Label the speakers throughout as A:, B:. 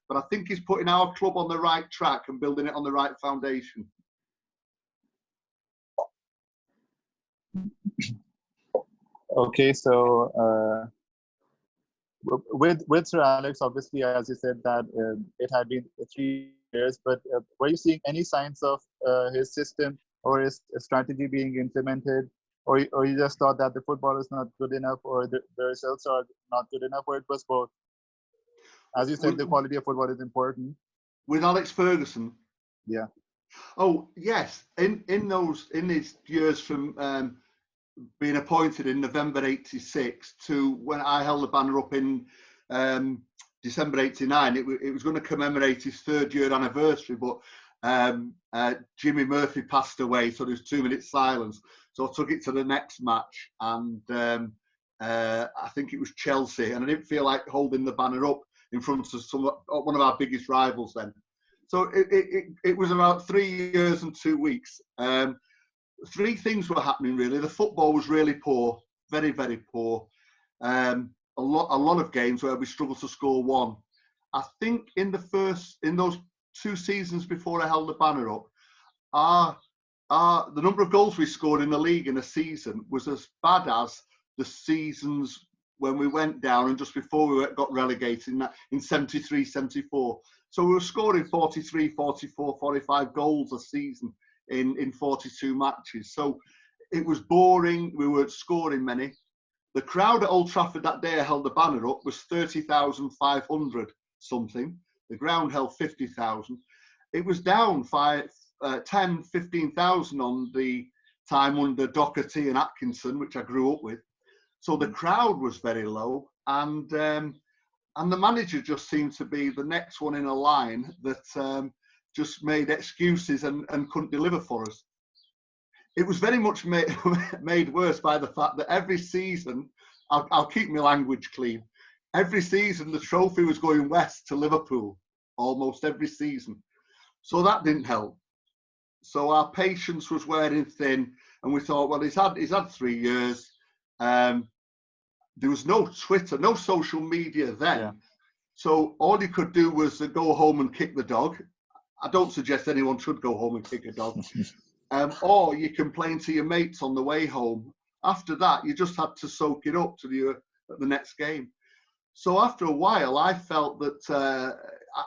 A: But I think he's putting our club on the right track and building it on the right foundation.
B: Okay, so with Sir Alex, obviously, as you said, that it had been 3 years, but were you seeing any signs of his system or his strategy being implemented, or you just thought that the football is not good enough, or the results are not good enough, or it was both? As you said, the quality of football is important.
A: With Alex Ferguson?
B: Yeah.
A: Oh, yes. In his years from being appointed in November '86 to when I held the banner up in December '89, it was going to commemorate his 3rd year anniversary, but Jimmy Murphy passed away, so there's 2 minutes silence. So I took it to the next match, and I think it was Chelsea, and I didn't feel like holding the banner up in front of one of our biggest rivals then. So it was about 3 years and 2 weeks. 3 things were happening really. The football was really poor, very, very poor. A lot of games where we struggled to score 1. I think in those 2 seasons before I held the banner up, the number of goals we scored in the league in a season was as bad as the seasons when we went down and just before we got relegated in 73, 74. So we were scoring 43, 44, 45 goals a season in 42 matches. So it was boring. We weren't scoring many. The crowd at Old Trafford that day I held the banner up was 30,500 something. The ground held 50,000. It was down 10, 15,000 on the time under Doherty and Atkinson, which I grew up with. So the crowd was very low, and the manager just seemed to be the next one in a line that just made excuses and couldn't deliver for us. It was very much made worse by the fact that every season, I'll keep my language clean, every season the trophy was going west to Liverpool, almost every season. So that didn't help. So our patience was wearing thin, and we thought, well, he's had 3 years. There was no Twitter, no social media then. Yeah. So all you could do was go home and kick the dog. I don't suggest anyone should go home and kick a dog. Or you complain to your mates on the way home. After that, you just had to soak it up to the next game. So after a while, I felt that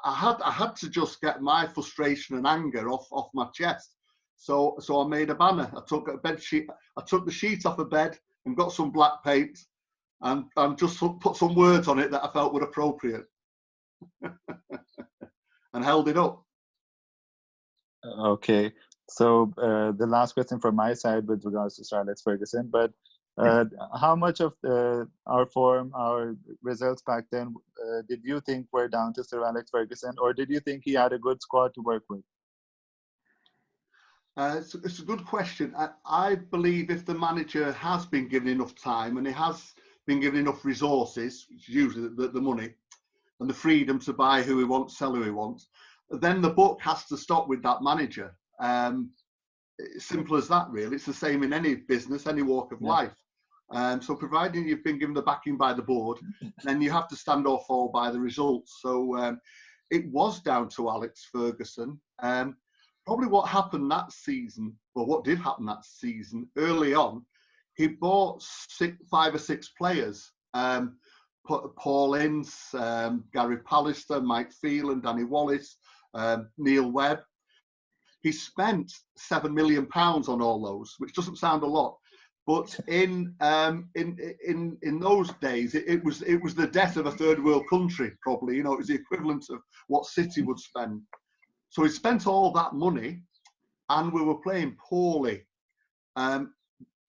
A: I had to just get my frustration and anger off my chest. So I made a banner. I took a bed sheet. I took the sheet off a bed and got some black paint and just put some words on it that I felt were appropriate and held it up.
B: Okay. So the last question from my side with regards to Sir Alex Ferguson, but how much of our form, our results back then, did you think were down to Sir Alex Ferguson, or did you think he had a good squad to work with?
A: It's a good question. I believe if the manager has been given enough time and he has been given enough resources, which is usually the money, and the freedom to buy who he wants, sell who he wants, then the buck has to stop with that manager. Simple as that, really. It's the same in any business, any walk of life. So providing you've been given the backing by the board, then you have to stand or fall by the results. So it was down to Alex Ferguson. Probably what happened that season, or what did happen that season, early on, he bought 5 or 6 players. Paul Ince, Gary Pallister, Mike Phelan, Danny Wallace, Neil Webb. He spent £7 million on all those, which doesn't sound a lot, but in those days it was the death of a third world country. Probably, it was the equivalent of what City would spend. So he spent all that money, and we were playing poorly.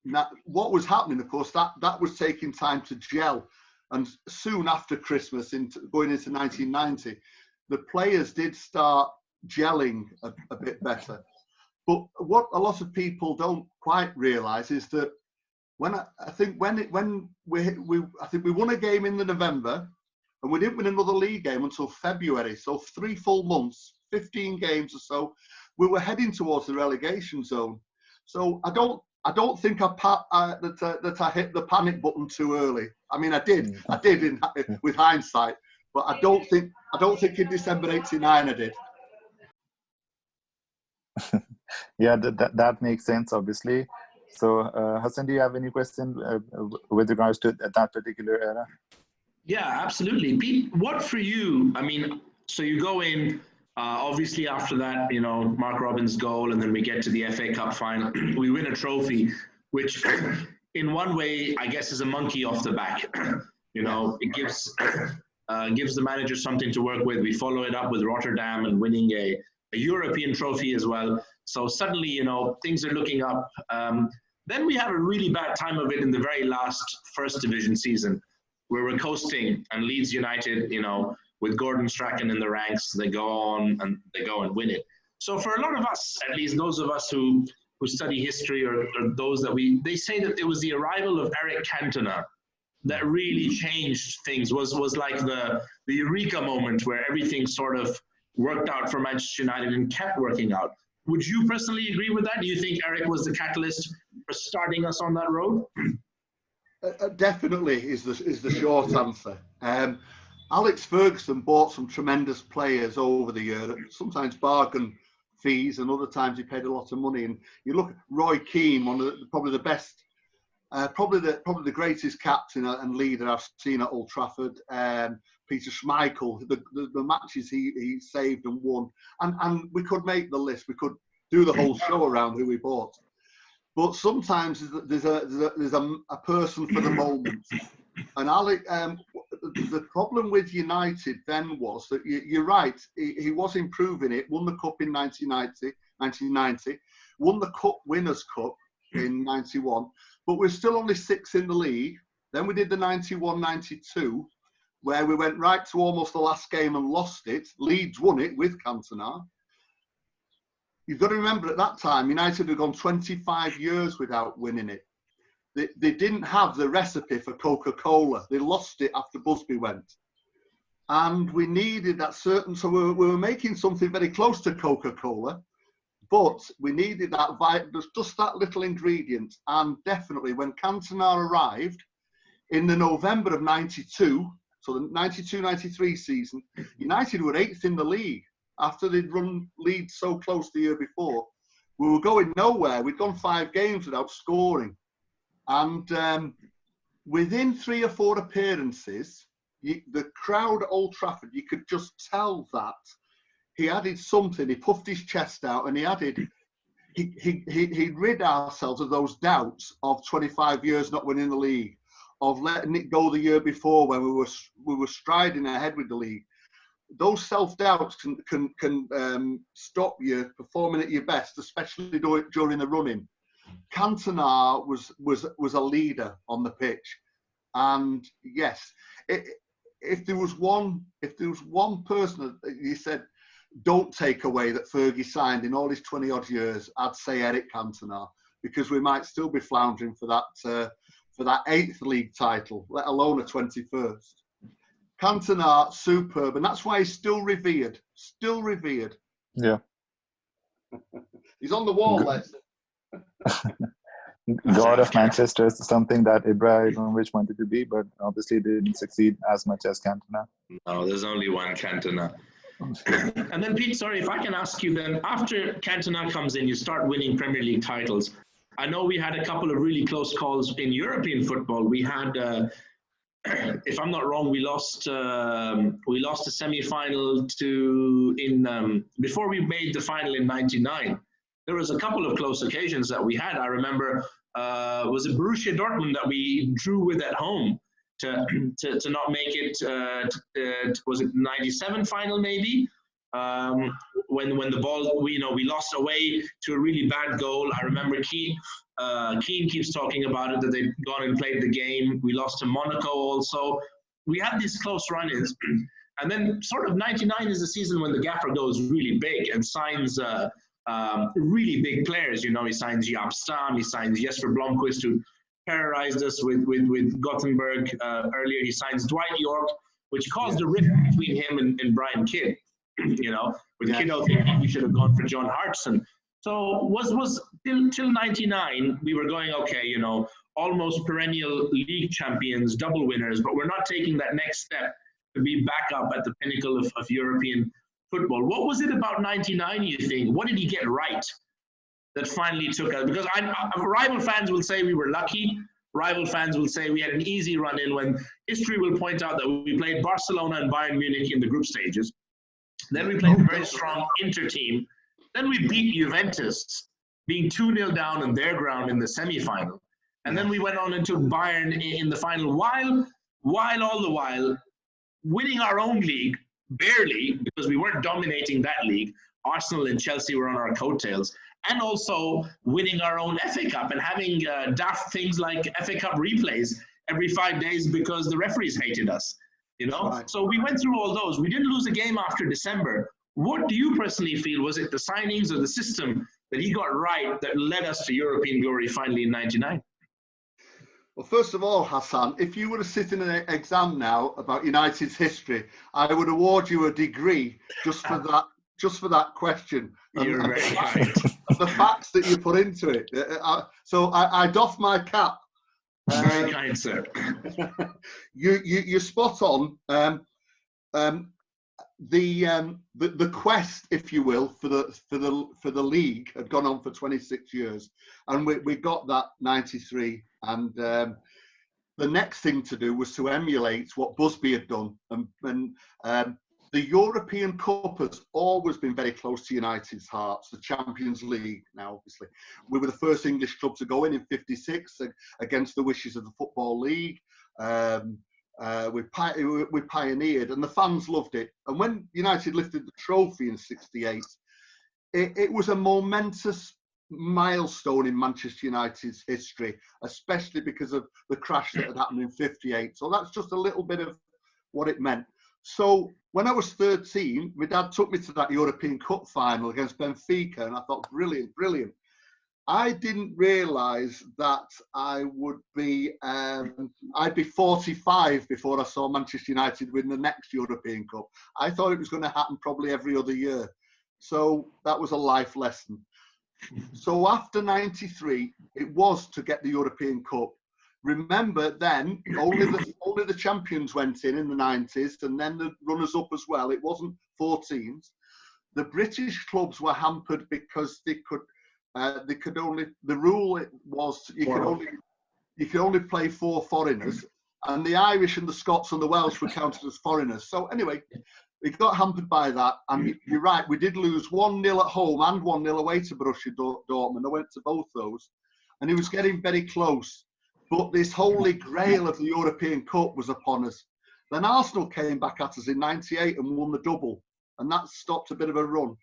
A: Now, what was happening, of course, that was taking time to gel, and soon after Christmas, going into 1990, the players did start gelling a bit better. But what a lot of people don't quite realise is that I think we won a game in the November, and we didn't win another league game until February. So 3 full months, 15 games or so, we were heading towards the relegation zone. So I don't think that I hit the panic button too early. I mean, I did with hindsight. But I don't think in December '89 I did.
B: Yeah, that makes sense, obviously. So, Hassan, do you have any question with regards to that particular era?
C: Yeah, absolutely. Pete, what for you? I mean, so you go in, obviously after that, Mark Robins' goal, and then we get to the FA Cup final. We win a trophy, which in one way, I guess, is a monkey off the back. It gives the manager something to work with. We follow it up with Rotterdam and winning a European trophy as well. So suddenly, things are looking up. Then we have a really bad time of it in the very last first division season, where we're coasting, and Leeds United, with Gordon Strachan in the ranks, they go and win it. So for a lot of us, at least those of us who study history, or those that they say that it was the arrival of Eric Cantona that really changed things, was like the eureka moment where everything sort of worked out for Manchester United and kept working out. Would you personally agree with that? Do you think Eric was the catalyst for starting us on that road?
A: Definitely is the short answer. Alex Ferguson bought some tremendous players over the year, sometimes bargain fees, and other times he paid a lot of money. And you look at Roy Keane, probably the best, probably the greatest captain and leader I've seen at Old Trafford. Peter Schmeichel, the matches he saved and won, and we could make the list. We could do the whole show around who we bought. But sometimes there's a person for the moment. And Alec, the problem with United then was that you're right. He was improving it. Won the cup in 1990. Won the Cup Winners' Cup in 91. But we're still only 6th in the league. Then we did the 91-92, where we went right to almost the last game and lost it. Leeds won it with Cantona. You've got to remember at that time, United had gone 25 years without winning it. They didn't have the recipe for Coca-Cola. They lost it after Busby went. And we needed that certain, so we were making something very close to Coca-Cola, but we needed just that little ingredient. And definitely when Cantona arrived in the November of 92, so the 92-93 season, United were 8th in the league. After they'd run Leeds so close the year before, we were going nowhere. We'd gone 5 games without scoring. And within 3 or 4 appearances, the crowd at Old Trafford, you could just tell that he added something. He puffed his chest out and he rid ourselves of those doubts of 25 years not winning the league, of letting it go the year before when we were striding ahead with the league. Those self-doubts can stop you performing at your best, especially during the running. Cantona was a leader on the pitch, and yes, if there was one person that you said don't take away that Fergie signed in all his 20-odd years, I'd say Eric Cantona, because we might still be floundering for that 8th league title, let alone a 21st. Cantona, superb, and that's why he's still revered. Still revered.
B: Yeah.
A: He's on the wall, Les.
B: God of Manchester is something that Ibrahimovic wanted to be, but obviously didn't succeed as much as Cantona.
C: No, there's only one Cantona. And then, Pete, sorry, if I can ask you then, after Cantona comes in, you start winning Premier League titles. I know we had a couple of really close calls in European football. We had... if I'm not wrong, we lost a semi-final before we made the final in '99. There was a couple of close occasions that we had. I remember, was it Borussia Dortmund that we drew with at home to not make it? Was it '97 final maybe? When the ball, we lost away to a really bad goal. I remember Keane keeps talking about it, that they've gone and played the game. We lost to Monaco also. We had these close run-ins. And then sort of 99 is the season when the gaffer goes really big and signs really big players. He signs Jaap Stam, he signs Jesper Blomqvist, who terrorized us with Gothenburg earlier. He signs Dwight York, which caused a rift between him and Brian Kidd. With Kiddo thinking we should have gone for John Hartson. So was till 99, we were going, okay, almost perennial league champions, double winners, but we're not taking that next step to be back up at the pinnacle of European football. What was it about 99, you think? What did he get right that finally took us? Because rival fans will say we were lucky. Rival fans will say we had an easy run in, when history will point out that we played Barcelona and Bayern Munich in the group stages. Then we played a very strong Inter team. Then we beat Juventus, being 2-0 down on their ground in the semi-final. And then we went on and took Bayern in the final, while all the while winning our own league, barely, because we weren't dominating that league. Arsenal and Chelsea were on our coattails. And also winning our own FA Cup and having daft things like FA Cup replays every 5 days because the referees hated us, you know? Right. So we went through all those. We didn't lose a game after December. What do you personally feel? Was it the signings or the system that he got right that led us to European glory finally in 99?
A: Well, first of all, Hassan, if you were to sit in an exam now about United's history, I would award you a degree just for that question.
C: You're very kind.
A: The facts that you put into it. So I doff my cap.
C: Very kind, sir.
A: You're spot on. The quest, if you will, for the league had gone on for 26 years, and we got that 93. And the next thing to do was to emulate what Busby had done, and the European Cup has always been very close to United's hearts. The Champions League, now obviously, we were the first English club to go in '56 against the wishes of the Football League. We pioneered, and the fans loved it. And when United lifted the trophy in '68, it was a momentous milestone in Manchester United's history, especially because of the crash that had happened in '58. So that's just a little bit of what it meant. So when I was 13, my dad took me to that European Cup final against Benfica, and I thought, brilliant, brilliant. I didn't realise that I would be, I'd be 45 before I saw Manchester United win the next European Cup. I thought it was going to happen probably every other year. So that was a life lesson. So after 93, it was to get the European Cup. Remember then, only the champions went in the 90s, and then the runners-up as well. It wasn't 4 teams. The British clubs were hampered because they could only, the rule was you could only play 4 foreigners, and the Irish and the Scots and the Welsh were counted as foreigners. So anyway, we got hampered by that, and you're right, we did lose 1-0 at home and 1-0 away to Borussia Dortmund. I went to both those, and it was getting very close. But this holy grail of the European Cup was upon us. Then Arsenal came back at us in '98 and won the double, and that stopped a bit of a run.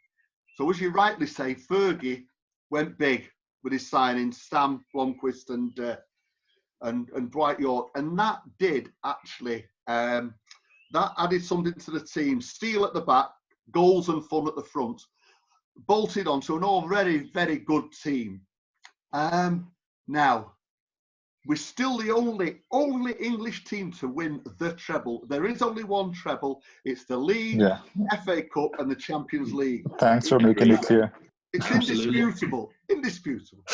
A: So as you rightly say, Fergie went big with his signings, Stam, Blomqvist and Dwight York, and that did actually that added something to the team. Steel at the back, goals and fun at the front, bolted onto an already very good team. Now, we're still the only English team to win the treble. There is only one treble. It's the league, FA Cup, and the Champions League.
B: Thanks for making it clear.
A: It's indisputable. Indisputable.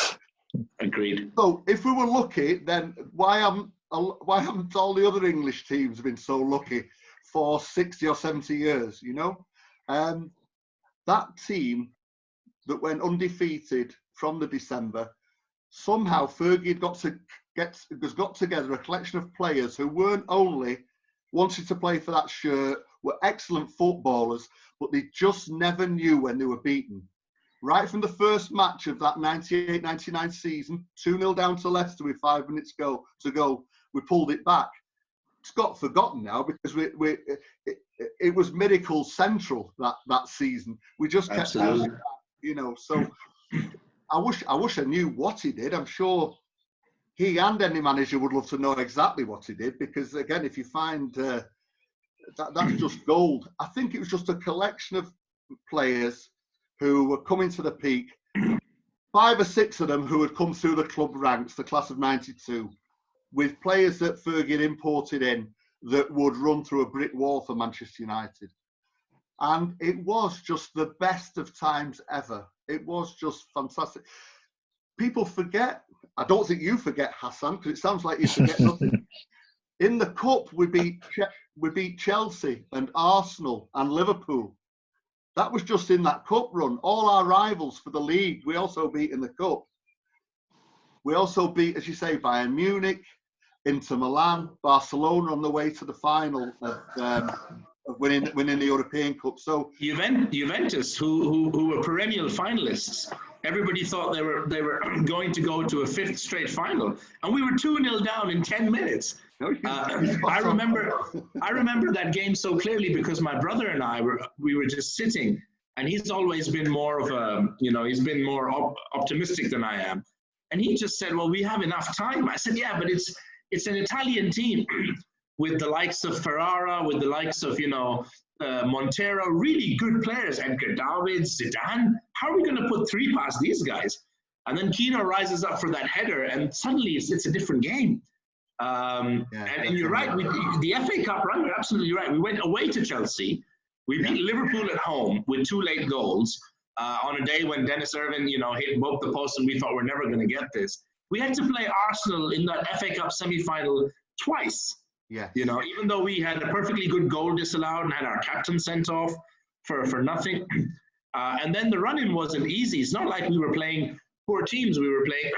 C: Agreed.
A: So if we were lucky, then why haven't all the other English teams been so lucky for 60 or 70 years, you know? That team that went undefeated from the December, somehow Fergie had got together a collection of players who weren't only wanted to play for that shirt, were excellent footballers, but they just never knew when they were beaten. Right from the first match of that 98-99 season, 2-0 down to Leicester with 5 minutes to go, we pulled it back. It's got forgotten now because it was miracle central that season. We just kept doing that, you know. So I wish I knew what he did. I'm sure he and any manager would love to know exactly what he did, because again, if you find that's just gold. I think it was just a collection of players who were coming to the peak, 5 or 6 of them who had come through the club ranks, the class of '92, with players that Fergie had imported in that would run through a brick wall for Manchester United. And it was just the best of times ever. It was just fantastic. People forget, I don't think you forget, Hassan, because it sounds like you forget nothing. In the Cup, we beat we beat Chelsea and Arsenal and Liverpool. That was just in that cup run. All our rivals for the league, we also beat in the cup. We also beat, as you say, Bayern Munich, Inter Milan, Barcelona on the way to the final of winning the European Cup. So
C: Juventus, who were perennial finalists, everybody thought they were going to go to a 5th straight final, and we were 2-0 down in 10 minutes. I remember that game so clearly because my brother and I were just sitting, and he's always been more of a, he's been more optimistic than I am, and he just said, "Well, we have enough time." I said, "Yeah, but it's an Italian team with the likes of Ferrara, with the likes of Montero, really good players, Edgar Davids, Zidane. How are we going to put 3 past these guys?" And then Kino rises up for that header, and suddenly it's a different game. And you're right, the FA Cup run, you're absolutely right. We went away to Chelsea. We beat Liverpool at home with 2 late goals on a day when Dennis Irwin, hit both the posts, and we thought we're never going to get this. We had to play Arsenal in that FA Cup semi-final twice.
A: Yeah.
C: Even though we had a perfectly good goal disallowed and had our captain sent off for nothing. And then the run-in wasn't easy. It's not like we were playing poor teams. We were playing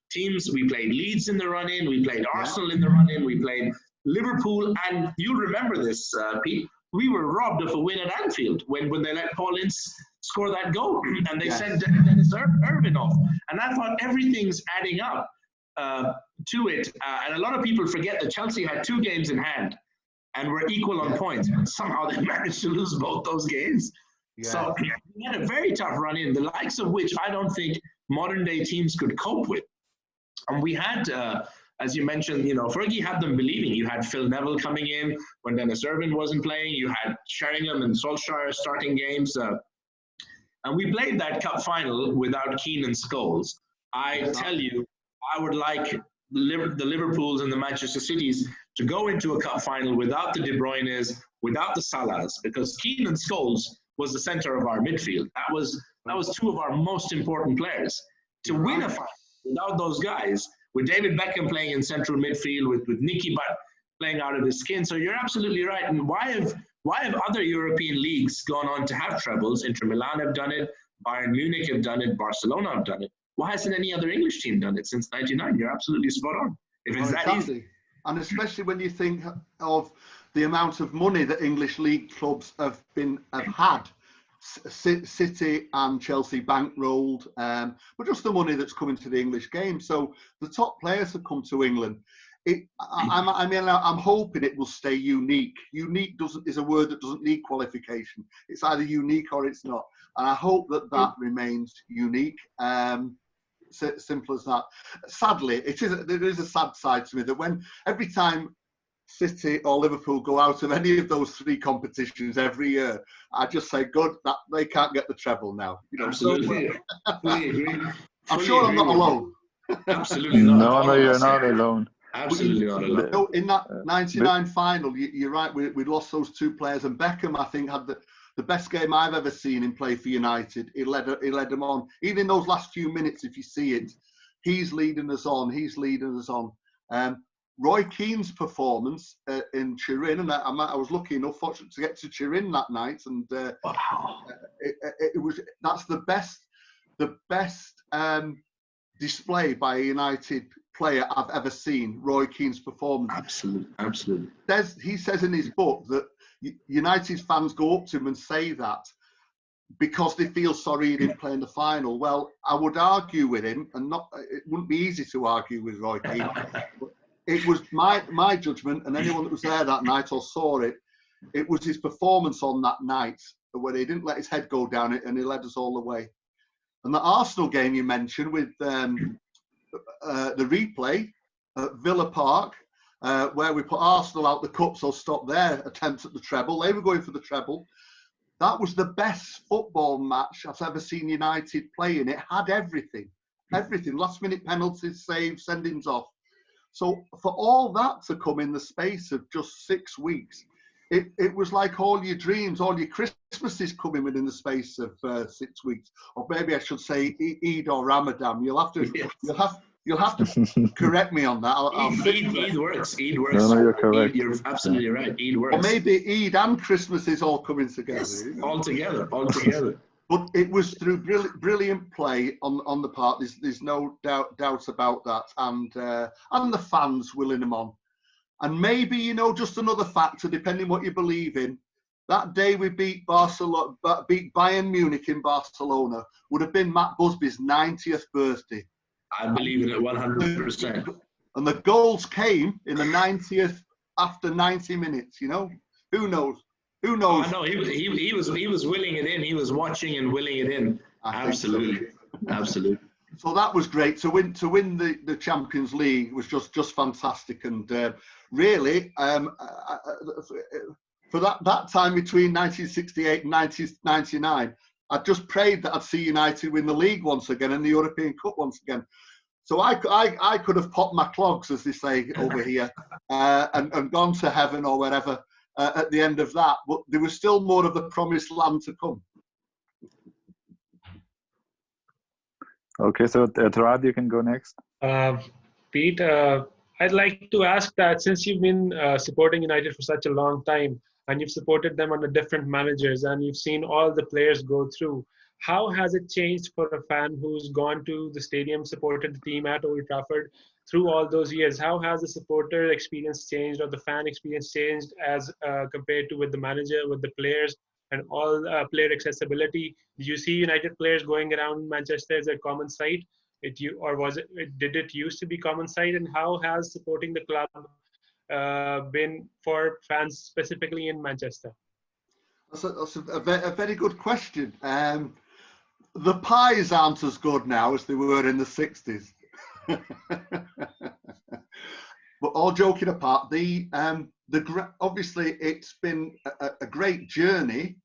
C: teams. We played Leeds in the run-in. We played Arsenal in the run-in. We played Liverpool. And you'll remember this, Pete. We were robbed of a win at Anfield when they let Paul Ince score that goal. And they sent Dennis Irwin off. And I thought everything's adding up to it. And a lot of people forget that Chelsea had 2 games in hand and were equal on points. But somehow they managed to lose both those games. So we had a very tough run-in, the likes of which I don't think modern-day teams could cope with. And we had, as you mentioned, Fergie had them believing. You had Phil Neville coming in when Dennis Irwin wasn't playing. You had Sheringham and Solskjaer starting games. And we played that cup final without Keane and Scholes. I tell you, I would like the Liverpools and the Manchester Cities to go into a cup final without the De Bruynes, without the Salahs, because Keane and Scholes was the center of our midfield. That was 2 of our most important players. To win a final without those guys, with David Beckham playing in central midfield, with Nicky Butt playing out of his skin. So you're absolutely right. And why have other European leagues gone on to have trebles? Inter Milan have done it, Bayern Munich have done it, Barcelona have done it. Why hasn't any other English team done it since '99? You're absolutely spot on. If it's that easy.
A: And especially when you think of the amount of money that English league clubs have had, City and Chelsea bankrolled, but just the money that's coming to the English game. So the top players have come to England. I'm hoping it will stay unique. Unique is a word that doesn't need qualification. It's either unique or it's not. And I hope that remains unique. Simple as that. Sadly, there is a sad side to me that every time City or Liverpool go out of any of those 3 competitions every year, I just say, good, that they can't get the treble now.
C: Absolutely. Fully agree.
A: I'm sure I'm not alone.
C: Absolutely not.
B: No, you're not alone.
C: Absolutely not alone.
A: In that '99 final, you're right, we lost those 2 players, and Beckham, I think, had the best game I've ever seen him play for United. He led them on. Even in those last few minutes, if you see it, he's leading us on. Roy Keane's performance in Turin, and I was lucky enough, fortunate to get to Turin that night, and that's the best display by a United player I've ever seen. Roy Keane's performance.
C: Absolutely.
A: He says in his book that United fans go up to him and say that because they feel sorry he didn't play in the final. Well, I would argue with him, and it wouldn't be easy to argue with Roy Keane. It was my judgment, and anyone that was there that night or saw it, it was his performance on that night where he didn't let his head go down it, and he led us all the way. And the Arsenal game you mentioned with the replay at Villa Park, where we put Arsenal out the cup, so stop their attempts at the treble. They were going for the treble. That was the best football match I've ever seen United play in. It had everything. Last minute penalties, saves, sendings off. So for all that to come in the space of just 6 weeks, it was like all your dreams, all your Christmases coming within the space of 6 weeks. Or maybe I should say Eid or Ramadan. You'll have You'll have to correct me on that. I'll
C: Eid works. Eid works.
B: No, you're correct.
C: You're absolutely right. Eid works.
A: Or maybe Eid and Christmas is all coming together.
C: Yes,
A: You know?
C: all together.
A: But it was through brilliant play on the part. There's no doubt about that, and the fans willing them on. And maybe, you know, just another factor, depending what you believe in. That day we beat Bayern Munich in Barcelona would have been Matt Busby's 90th birthday.
C: I believe in it 100%.
A: And the goals came in the 90th after 90 minutes. You know, who knows? Who knows?
C: Oh, no, he was willing it in. He was watching and willing it in. Absolutely.
A: So that was great. To win the Champions League was just fantastic, and really for that time between 1968 and 1999, I just prayed that I'd see United win the league once again and the European Cup once again. So I could have popped my clogs, as they say over here, and gone to heaven or wherever at the end of that. But there was still more of the promised land to come.
B: Okay, so Tarad, you can go next.
D: Pete, I'd like to ask that since you've been supporting United for such a long time, and you've supported them under different managers, and you've seen all the players go through, how has it changed for a fan who's gone to the stadium, supported the team at Old Trafford through all those years? How has the supporter experience changed, or the fan experience changed as compared to with the manager, with the players, and all player accessibility? Did you see United players going around Manchester as a common sight? Did it used to be common sight? And how has supporting the club been for fans specifically in Manchester?
A: That's a very good question. The pies aren't as good now as they were in the 60s. But all joking apart, obviously it's been a great journey,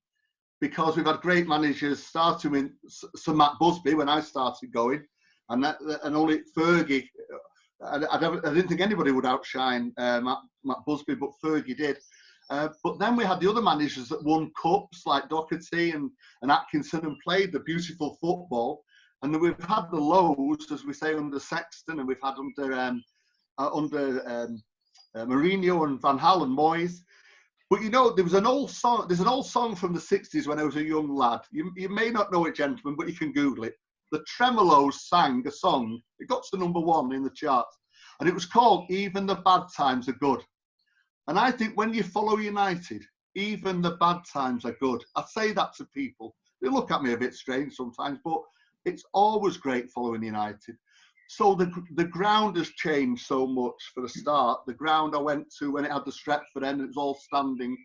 A: because we've had great managers, starting with Sir Matt Busby when I started going, and only Fergie. I didn't think anybody would outshine Matt Busby, but Fergie did. But then we had the other managers that won cups, like Doherty and Atkinson, and played the beautiful football. And then we've had the lows, as we say, under Sexton, and we've had under Mourinho and Van Gaal and Moyes. But you know, there's an old song from the 60s when I was a young lad. You may not know it, gentlemen, but you can Google it. The Tremolos sang a song. It got to #1 in the charts, and it was called "Even the Bad Times Are Good." And I think when you follow United, even the bad times are good. I say that to people. They look at me a bit strange sometimes, but it's always great following United. So the ground has changed so much. For the start, the ground I went to when it had the Stretford end, it was all standing.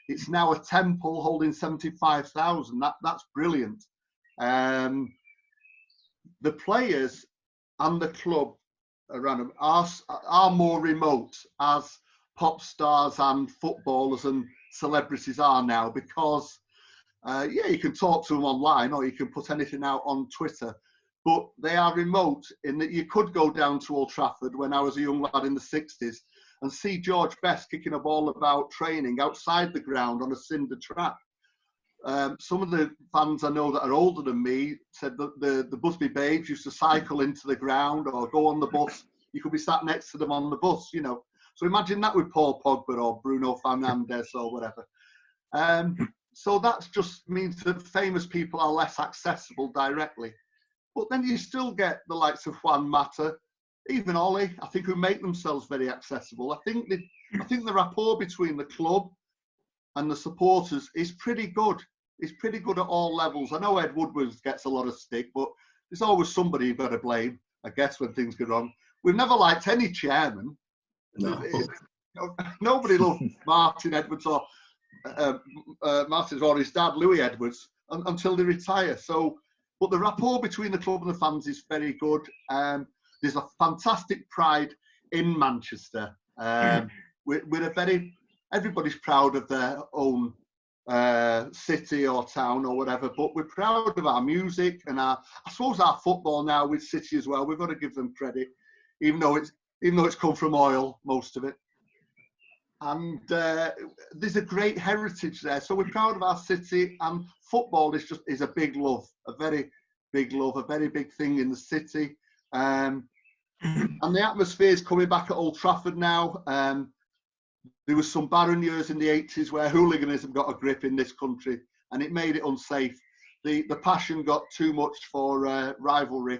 A: It's now a temple holding 75,000. That's brilliant. The players and the club around them are more remote, as pop stars and footballers and celebrities are now, because you can talk to them online, or you can put anything out on Twitter, but they are remote in that you could go down to Old Trafford when I was a young lad in the 60s and see George Best kicking a ball about training outside the ground on a cinder track. Some of the fans I know that are older than me said that the Busby babes used to cycle into the ground or go on the bus. You could be sat next to them on the bus, you know. So imagine that with Paul Pogba or Bruno Fernandes or whatever. So that just means that famous people are less accessible directly. But then you still get the likes of Juan Mata, even Ollie, I think, who make themselves very accessible. I think the rapport between the club and the supporters is pretty good. It's pretty good at all levels. I know Ed Woodward gets a lot of stick, but there's always somebody you've got to blame, I guess, when things go wrong. We've never liked any chairman. No. Nobody loved Martin Edwards or Martin or his dad, Louis Edwards, until they retire. So, but the rapport between the club and the fans is very good. There's a fantastic pride in Manchester. Everybody's proud of their own city or town or whatever, but we're proud of our music and I suppose our football now with City as well. We've got to give them credit, even though it's come from oil, most of it. And there's a great heritage there. So we're proud of our city, and football is a big love, a very big love, a very big thing in the city. And the atmosphere is coming back at Old Trafford now. There was some barren years in the 80s where hooliganism got a grip in this country, and it made it unsafe. The passion got too much for rivalry.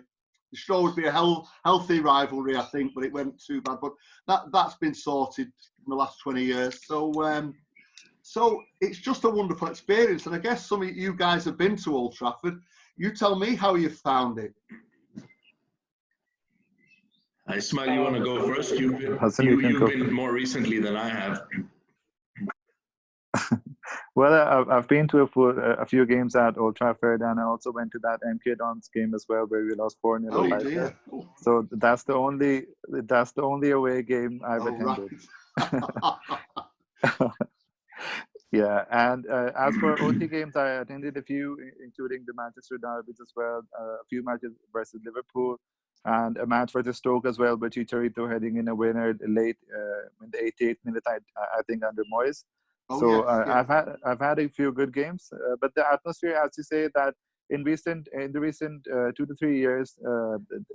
A: It should always be a healthy rivalry, I think, but it went too bad. But that's been sorted in the last 20 years. So it's just a wonderful experience. And I guess some of you guys have been to Old Trafford. You tell me how you found it.
C: Ismail, you want to go first? You've been more recently than I have.
B: Well, I've been to a few games at Old Trafford, and I also went to that MK Dons game as well, where we lost 4-0.
A: Oh dear!
B: So that's the only away game I've attended.
A: Right.
B: Yeah, and as for OT games, I attended a few, including the Manchester derbies as well, a few matches versus Liverpool, and a match versus Stoke as well, but Chicharito heading in a winner late in the 88th minute, I think, under Moyes.
A: Oh,
B: So
A: yes, yeah.
B: I've had a few good games, but the atmosphere, as you say, that in the recent 2 to 3 years,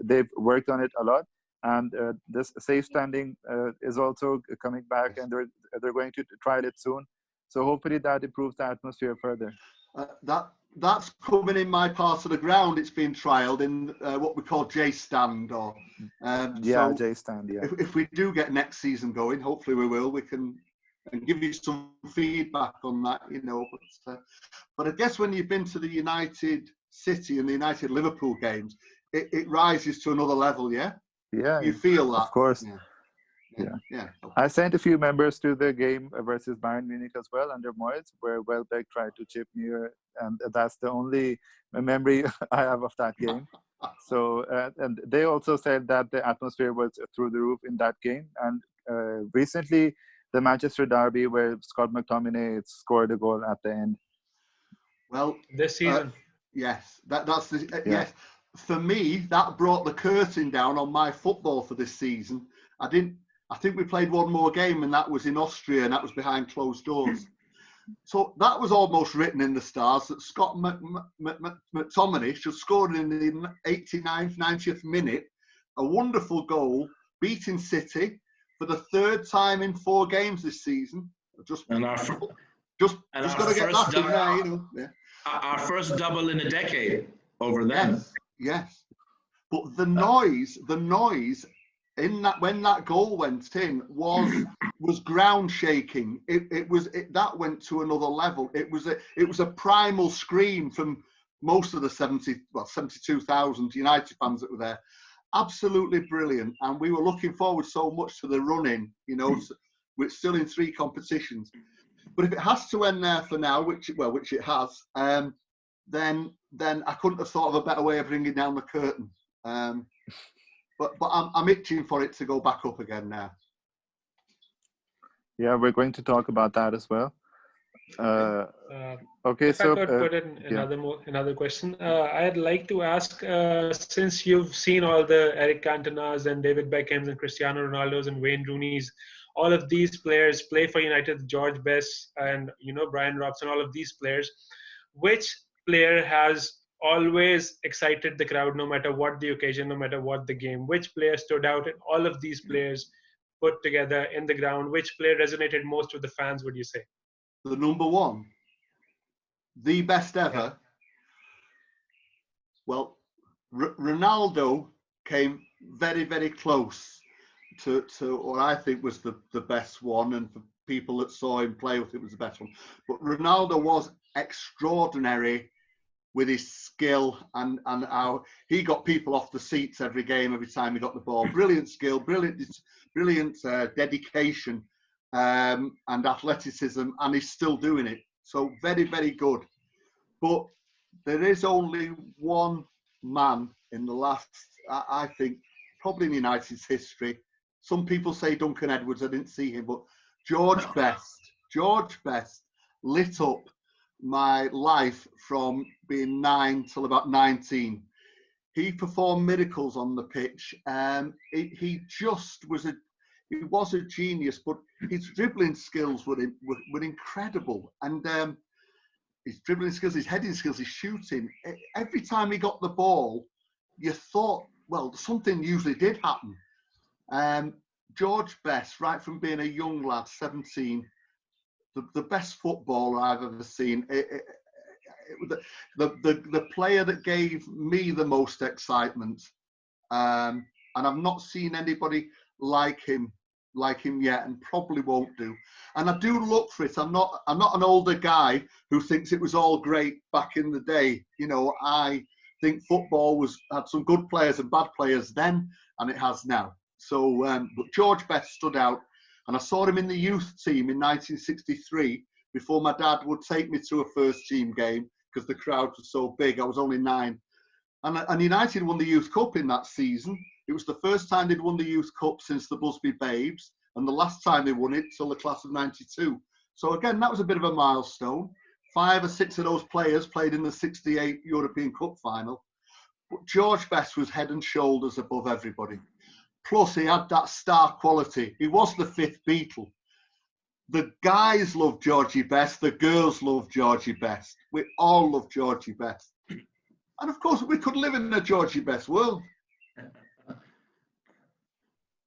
B: they've worked on it a lot, and this safe standing is also coming back, and they're going to trial it soon. So hopefully that improves the atmosphere further.
A: That's coming in my part of the ground. It's been trialled in what we call J Stand, or so
B: J Stand. Yeah.
A: If we do get next season going, hopefully we will. We can and give you some feedback on that, you know. But I guess when you've been to the United City and the United Liverpool games, it rises to another level. Yeah.
B: Yeah.
A: You feel that,
B: of course.
A: Yeah.
B: I sent a few members to the game versus Bayern Munich as well under Moyes, where Welbeck tried to chip me, and that's the only memory I have of that game. So, and they also said that the atmosphere was through the roof in that game. And recently, the Manchester derby, where Scott McTominay scored a goal at the end.
D: Well, this season,
A: yes, that's the yes. For me, that brought the curtain down on my football for this season. I think we played one more game, and that was in Austria, and that was behind closed doors. So that was almost written in the stars that Scott McTominay should score in the 89th, 90th minute, a wonderful goal, beating City for the third time in 4 games this season. Just got to get that in there, you know. Yeah.
C: Our first double in a decade over them.
A: Yes. But the noise in that when that goal went in was ground shaking. That went to another level. It was a primal scream from most of the 72,000 United fans that were there. Absolutely brilliant, and we were looking forward so much to the run-in. You know, we're still in 3 competitions, but if it has to end there for now, which it has, then I couldn't have thought of a better way of bringing down the curtain. But I'm itching for it to go back up again now.
B: Yeah, we're going to talk about that as well. Okay,
D: if I could put in another question, I'd like to ask, since you've seen all the Eric Cantonas and David Beckhams and Cristiano Ronaldos and Wayne Rooney's, all of these players play for United, George Best and Brian Robson, all of these players, which player has always excited the crowd, no matter what the occasion, no matter what the game? Which player stood out in all of these players put together in the ground? Which player resonated most with the fans, would you say?
A: The number one, the best ever.
D: Yeah.
A: Well, Ronaldo came very, very close to what I think was the best one, and for people that saw him play, I think it was the best one. But Ronaldo was extraordinary with his skill and how he got people off the seats every game, every time he got the ball. Brilliant skill, brilliant dedication. And athleticism, and he's still doing it. So very, very good. But there is only one man in the last, I think, probably in United's history. Some people say Duncan Edwards. I didn't see him, but George Best lit up my life from being 9 till about 19. He performed miracles on the pitch. He just was he was a genius, but his dribbling skills were incredible. And his dribbling skills, his heading skills, his shooting. Every time he got the ball, you thought well, something usually did happen. George Best, right from being a young lad, 17, the best footballer I've ever seen. The player that gave me the most excitement, and I've not seen anybody like him yet, and probably won't do. And I do look for it. I'm not an older guy who thinks it was all great back in the day. You know, I think football had some good players and bad players then, and it has now. So, but George Best stood out, and I saw him in the youth team in 1963 before my dad would take me to a first team game because the crowd was so big. I was only 9. And United won the Youth Cup in that season. It was the first time they'd won the Youth Cup since the Busby Babes, and the last time they won it till the class of 92. So again, that was a bit of a milestone. 5 or 6 of those players played in the 68 European Cup final. But George Best was head and shoulders above everybody. Plus, he had that star quality. He was the 5th Beatle. The guys loved Georgie Best. The girls loved Georgie Best. We all loved Georgie Best. And of course, we could live in a Georgie Best world.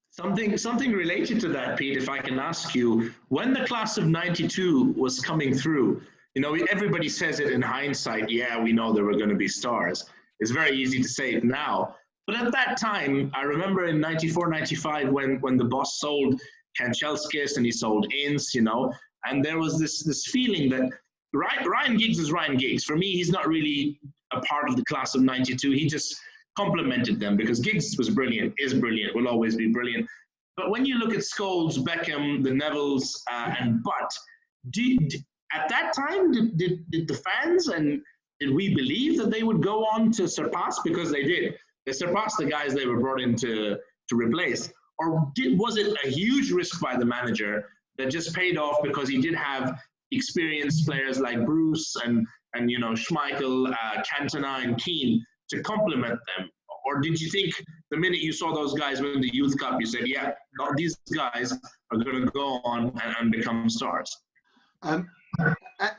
C: Something related to that, Pete, if I can ask you, when the class of 92 was coming through, you know, everybody says it in hindsight, yeah, we know there were going to be stars. It's very easy to say it now. But at that time, I remember in 94, 95, when the boss sold Kanchelskis and he sold Ince, you know, and there was this feeling that Ryan Giggs is Ryan Giggs. For me, he's not really a part of the class of 92. He just complemented them because Giggs was brilliant, is brilliant, will always be brilliant. But when you look at Scholes, Beckham, the Nevilles, and Butt, at that time, did the fans and did we believe that they would go on to surpass? Because they did. They surpassed the guys they were brought in to replace. Or was it a huge risk by the manager that just paid off because he did have experienced players like Bruce and you know, Schmeichel, Cantona, and Keane to complement them? Or did you think the minute you saw those guys win the Youth Cup, you said, yeah, these guys are going to go on and become stars?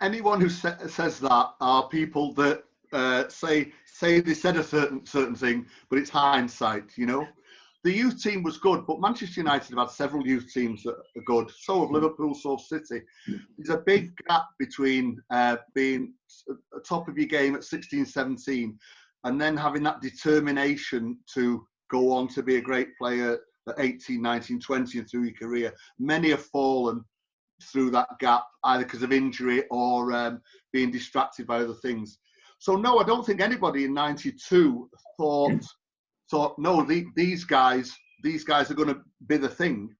A: Anyone who says that are people that say they said a certain thing, but it's hindsight, you know. The youth team was good, but Manchester United have had several youth teams that are good. So have Liverpool, so have City. There's a big gap between being at top of your game at 16, 17, and then having that determination to go on to be a great player at 18, 19, 20 and through your career. Many have fallen through that gap, either because of injury or being distracted by other things. So no, I don't think anybody in 92 thought, no, these guys are going to be the thing.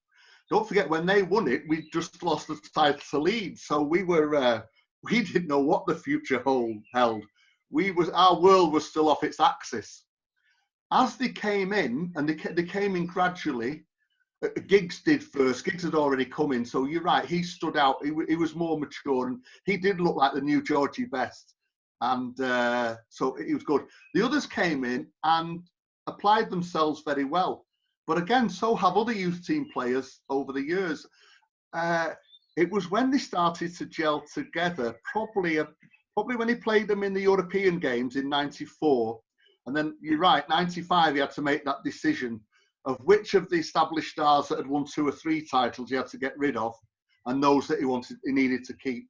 A: Don't forget, when they won it, we just lost the title to Leeds. So we didn't know what the future held. Our world was still off its axis. As they came in, and they came in gradually, Giggs did first. Giggs had already come in, so you're right. He stood out. He was more mature, and he did look like the new Georgie Best. And so he was good. The others came in and applied themselves very well. But again, so have other youth team players over the years. It was when they started to gel together, probably when he played them in the European games in 94. And then you're right, 95, he had to make that decision of which of the established stars that had won 2 or 3 titles he had to get rid of, and those that he needed to keep.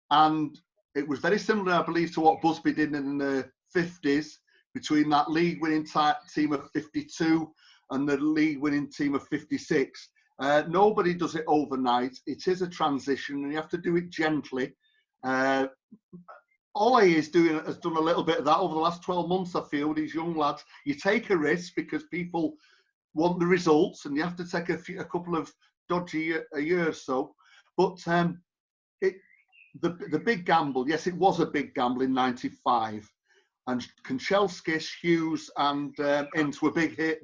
A: And it was very similar, I believe, to what Busby did in the 50s, between that league-winning team of 52 and the league-winning team of 56. Nobody does it overnight. It is a transition, and you have to do it gently. Ole has done a little bit of that over the last 12 months, I feel, with these young lads. You take a risk because people want the results, and you have to take a couple of dodgy a year or so. But the big gamble, yes, it was a big gamble in 95. And Kanchelskis, Hughes, and Ince were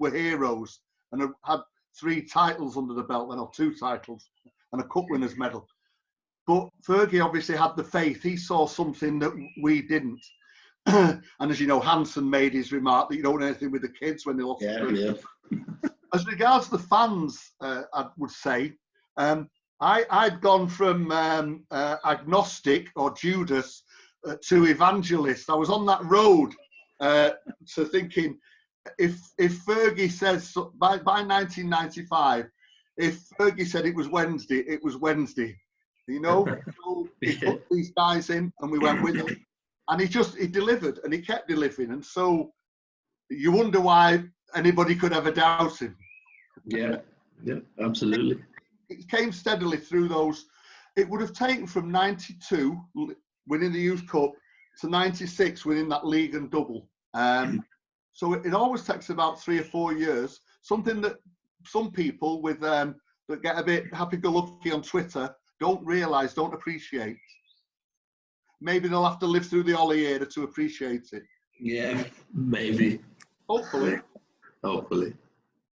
A: heroes, and had 3 titles under the belt, or 2 titles, and a cup winners' medal. But Fergie obviously had the faith. He saw something that we didn't. And as you know, Hansen made his remark that you don't do anything with the kids when they lost.
C: Yeah.
A: As regards the fans, I would say, I'd gone from agnostic or Judas to evangelist. I was on that road to thinking, if Fergie says by 1995, if Fergie said it was Wednesday, it was Wednesday. You know, so he put these guys in, and we went with him, and he delivered, and he kept delivering, and so you wonder why anybody could ever doubt him.
C: Yeah, absolutely.
A: It came steadily through those. It would have taken from 92 winning the Youth Cup to 96 winning that league and double. So it always takes about 3 or 4 years. Something that some people with that get a bit happy-go-lucky on Twitter don't realise, don't appreciate. Maybe they'll have to live through the Ollie era to appreciate it.
C: Yeah, maybe.
A: Hopefully.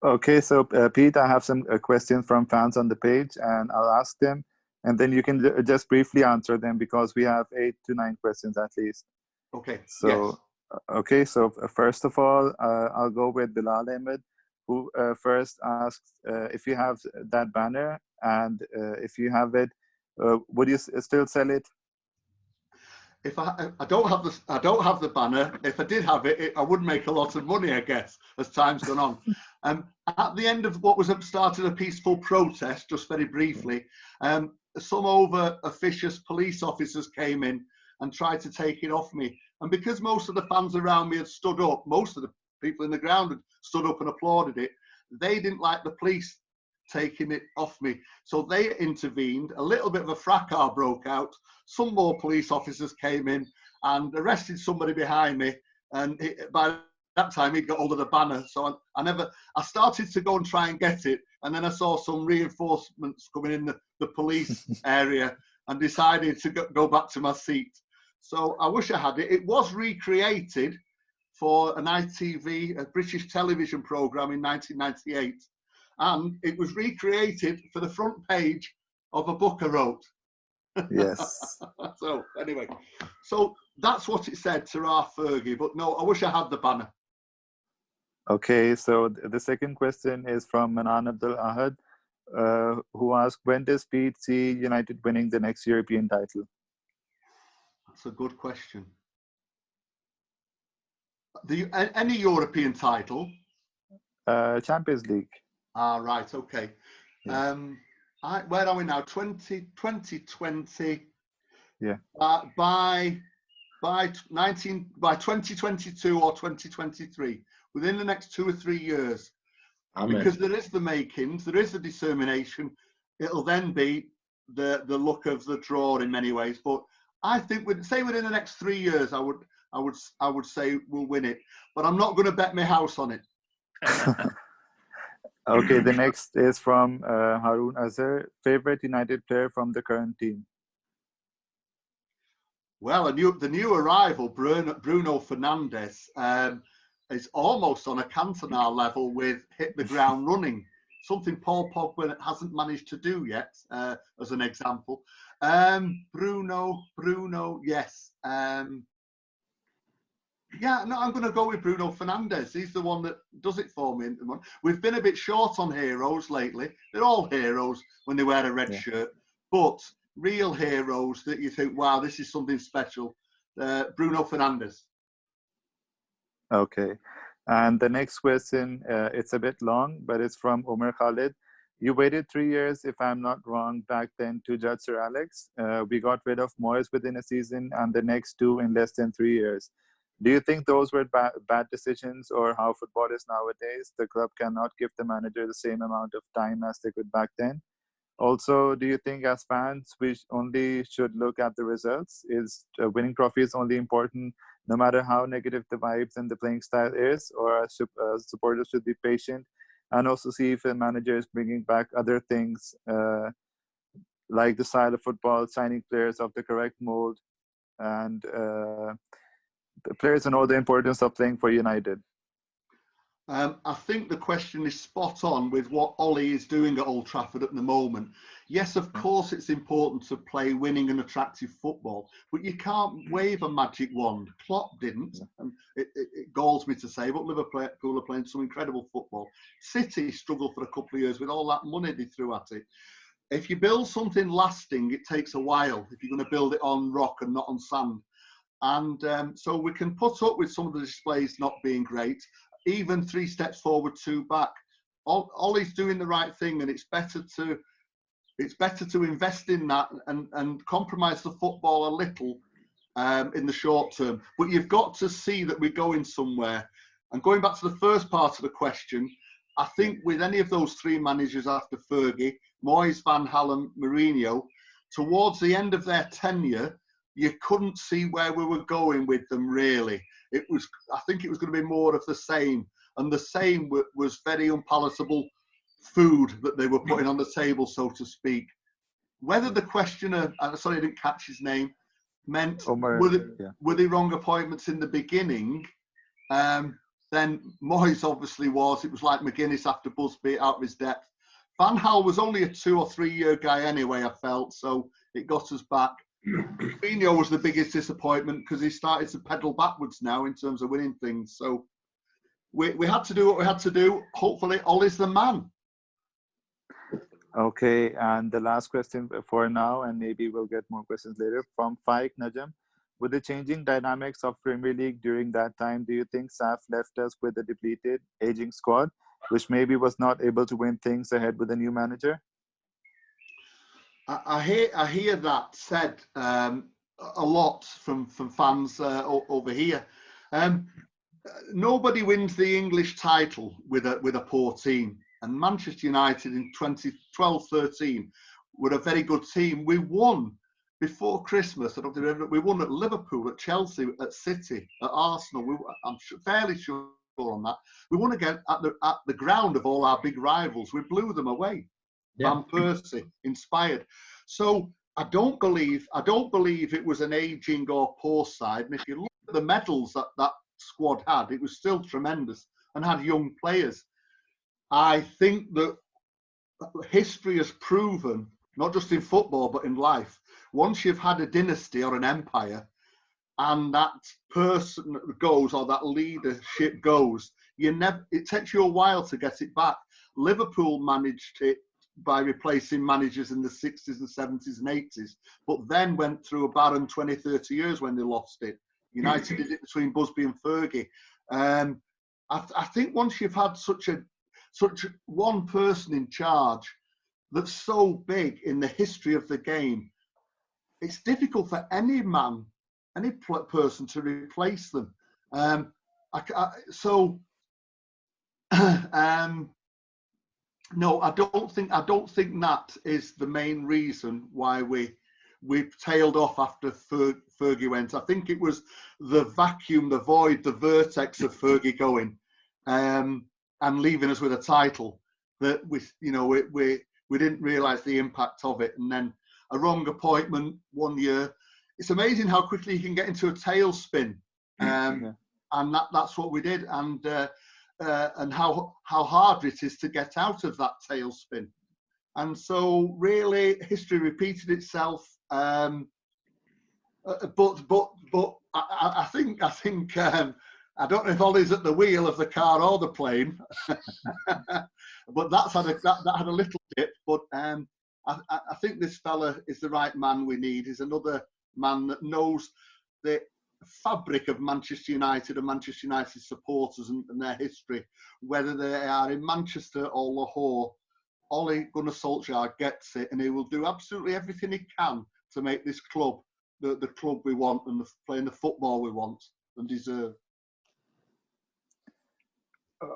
B: Okay, so Pete, I have some questions from fans on the page, and I'll ask them, and then you can just briefly answer them because we have 8 to 9 questions at least.
A: Okay.
B: So, yes. Okay, so first of all, I'll go with Bilal Ahmed, who first asks if you have that banner, and if you have it, would you still sell it?
A: If I don't have the banner. If I did have it, I would make a lot of money, I guess, as time's gone on. At the end of what was started a peaceful protest, just very briefly, some over officious police officers came in and tried to take it off me. And because most of the fans around me had stood up, most of the people in the ground had stood up and applauded it, they didn't like the police taking it off me. So they intervened, a little bit of a fracas broke out, some more police officers came in and arrested somebody behind me, and by that time he'd got hold of the banner. So I started to go and try and get it, and then I saw some reinforcements coming in the police area and decided to go back to my seat. So I wish I had it. It was recreated for an ITV, a British television programme in 1998. And it was recreated for the front page of a book I wrote.
B: Yes.
A: So anyway, so that's what it said, Tara Fergie. But no, I wish I had the banner.
B: Okay, so the second question is from Manan Abdul Ahad, who asked, when does Pete see United winning the next European title?
A: That's a good question. Any European title?
B: Champions League.
A: Ah, right, okay.
B: Yeah.
A: Where are we now? 2020.
B: Yeah.
A: By 2022 or 2023, within the next 2 or 3 years. Amen. Because there is the makings, there is the determination. It'll then be the look of the draw in many ways. But I think within the next 3 years, I would say we'll win it. But I'm not going to bet my house on it.
B: Okay, the next is from Harun Azhar. Favorite United player from the current team?
A: Well, the new arrival, Bruno Fernandes, is almost on a Cantona level with hit the ground running, something Paul Pogba hasn't managed to do yet, as an example. Bruno, yes. Yeah, no, I'm going to go with Bruno Fernandes. He's the one that does it for me. We've been a bit short on heroes lately. They're all heroes when they wear a red shirt, but real heroes that you think, wow, this is something special. Bruno Fernandes.
B: Okay, and the next question, it's a bit long, but it's from Omar Khalid. You waited 3 years, if I'm not wrong, back then to judge Sir Alex. We got rid of Moyes within a season and the next 2 in less than 3 years. Do you think those were bad decisions, or how football is nowadays? The club cannot give the manager the same amount of time as they could back then. Also, do you think as fans, we only should look at the results? Is winning trophies only important no matter how negative the vibes and the playing style is? Or supporters should be patient and also see if the manager is bringing back other things like the style of football, signing players of the correct mold, and the players know the importance of playing for United?
A: I think the question is spot on with what Ollie is doing at Old Trafford at the moment. Yes, of course, it's important to play winning and attractive football, but you can't wave a magic wand. Klopp didn't, and it galls me to say, but Liverpool are playing some incredible football. City struggled for a couple of years with all that money they threw at it. If you build something lasting, it takes a while if you're going to build it on rock and not on sand. And so we can put up with some of the displays not being great. even 3 steps forward, 2 back. Ollie's doing the right thing, and it's better to invest in that and compromise the football a little in the short term. But you've got to see that we're going somewhere. And going back to the first part of the question, I think with any of those 3 managers after Fergie, Moyes, Van Gaal and Mourinho, towards the end of their tenure, you couldn't see where we were going with them, really. I think it was going to be more of the same. And the same was very unpalatable food that they were putting on the table, so to speak. Whether the questioner, sorry, I didn't catch his name, meant were they wrong appointments in the beginning, then Moyes obviously was. It was like McGuinness after Busby out of his depth. Van Gaal was only a 2 or 3 year guy anyway, I felt, so it got us back. Mourinho was the biggest disappointment because he started to pedal backwards now in terms of winning things. So we had to do what we had to do. Hopefully, Ollie's the man.
B: Okay, and the last question for now, and maybe we'll get more questions later, from Faik Najam. With the changing dynamics of Premier League during that time, do you think SAF left us with a depleted, aging squad, which maybe was not able to win things ahead with a new manager?
A: I hear that said a lot from fans over here. Nobody wins the English title with a poor team, and Manchester United in 2012-13 were a very good team. We won before Christmas. I don't remember. We won at Liverpool, at Chelsea, at City, at Arsenal. I'm fairly sure on that. We won again at the ground of all our big rivals. We blew them away. Yeah. Van Persie inspired. So I don't believe it was an aging or poor side. And if you look at the medals that squad had, it was still tremendous and had young players. I think that history has proven, not just in football but in life, once you've had a dynasty or an empire and that person goes or that leadership goes, it takes you a while to get it back. Liverpool managed it by replacing managers in the 60s and 70s and 80s, but then went through a barren 20, 30 years when they lost it. United did it between Busby and Fergie. I think once you've had such one person in charge that's so big in the history of the game, it's difficult for any person to replace them. No, I don't think that is the main reason why we've tailed off after Fergie went. I think it was the vacuum, the void, the vertex of Fergie going and leaving us with a title that we didn't realise the impact of it. And then a wrong appointment one year. It's amazing how quickly you can get into a tailspin, and that's what we did. And how hard it is to get out of that tailspin. And so really history repeated itself. But I think I don't know if Ollie's at the wheel of the car or the plane, but that had a little dip. But I think this fella is the right man we need. He's another man that knows the fabric of Manchester United and Manchester United supporters and their history, whether they are in Manchester or Lahore. Ole Gunnar Solskjaer gets it, and he will do absolutely everything he can to make this club the club we want and playing the football we want and deserve.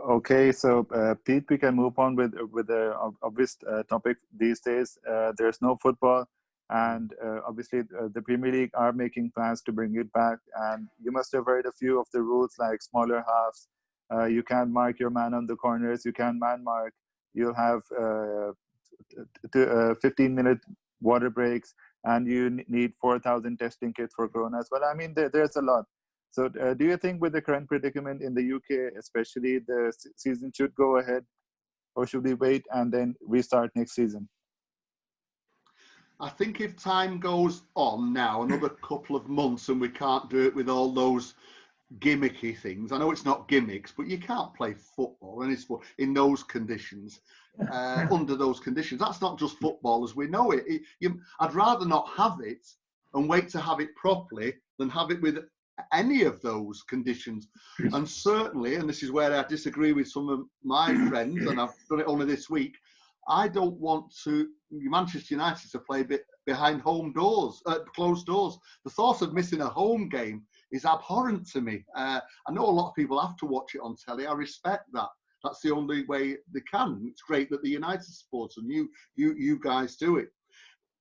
B: Okay, so Pete, we can move on with the obvious topic these days. There's no football. And obviously, the Premier League are making plans to bring it back. And you must have heard a few of the rules, like smaller halves. You can't mark your man on the corners. You can't man mark. You'll have 15-minute water breaks, and you need 4,000 testing kits for Corona as well. I mean, there's a lot. So do you think with the current predicament in the UK, especially, the season should go ahead, or should we wait and then restart next season?
A: I think if time goes on now, another couple of months, and we can't do it with all those gimmicky things. I know it's not gimmicks, but you can't play football in those conditions, under those conditions. That's not just football as we know it. I'd rather not have it and wait to have it properly than have it with any of those conditions. And certainly, and this is where I disagree with some of my friends, and I've done it only this week, I don't want Manchester United to play behind closed doors. The thought of missing a home game is abhorrent to me. I know a lot of people have to watch it on telly. I respect that. That's the only way they can. It's great that the United supporters and you guys do it.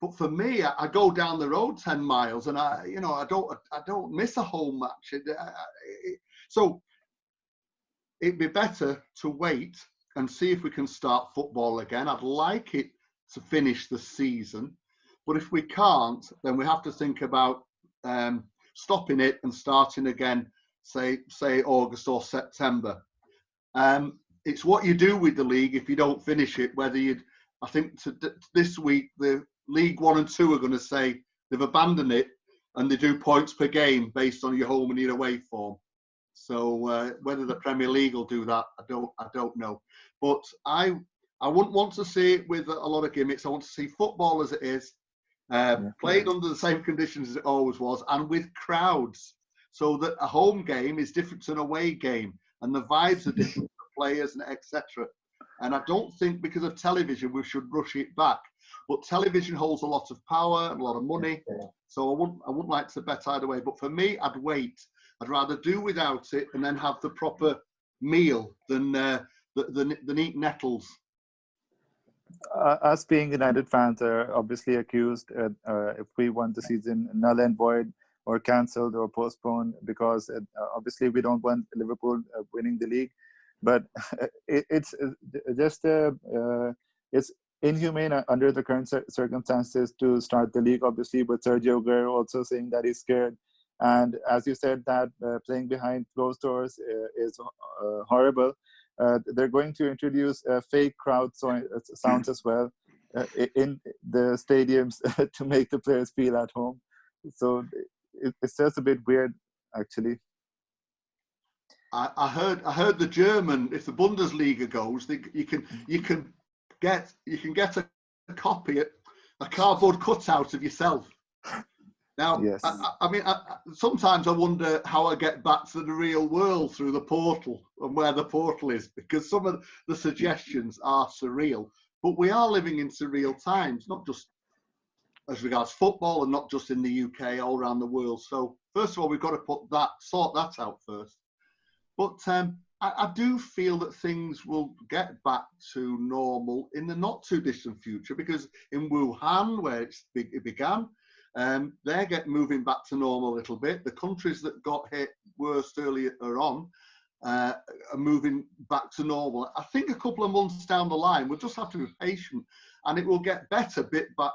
A: But for me, I go down the road 10 miles, and I don't miss a home match. So it'd be better to wait and see if we can start football again. I'd like it to finish the season, but if we can't, then we have to think about stopping it and starting again, say August or September. It's what you do with the league if you don't finish it. I think this week the League 1 and 2 are going to say they've abandoned it, and they do points per game based on your home and your away form. So whether the Premier League will do that, I don't know. But I wouldn't want to see it with a lot of gimmicks. I want to see football as it is, played under the same conditions as it always was, and with crowds, so that a home game is different to an away game, and the vibes are different for players and etc. And I don't think because of television we should rush it back. But television holds a lot of power and a lot of money, so I wouldn't like to bet either way. But for me, I'd wait. I'd rather do without it and then have the proper meal than eat nettles.
B: Us being United fans are obviously accused if we want the season null and void or cancelled or postponed, because obviously we don't want Liverpool winning the league. But it's just it's inhumane under the current circumstances to start the league, obviously, with Sergio Aguero also saying that he's scared. And as you said, that playing behind closed doors is horrible. They're going to introduce fake crowd sounds as well in the stadiums to make the players feel at home. So it's just a bit weird, actually.
A: I heard the German, if the Bundesliga goes, you can get a copy, a cardboard cutout of yourself. Now, yes. I mean, sometimes I wonder how I get back to the real world through the portal and where the portal is, because some of the suggestions are surreal. But we are living in surreal times, not just as regards football and not just in the UK, all around the world. So first of all, we've got to sort that out first. But I do feel that things will get back to normal in the not too distant future, because in Wuhan, where it began, they're moving back to normal a little bit. The countries that got hit worst earlier on are moving back to normal. I think a couple of months down the line, we'll just have to be patient, and it will get better bit by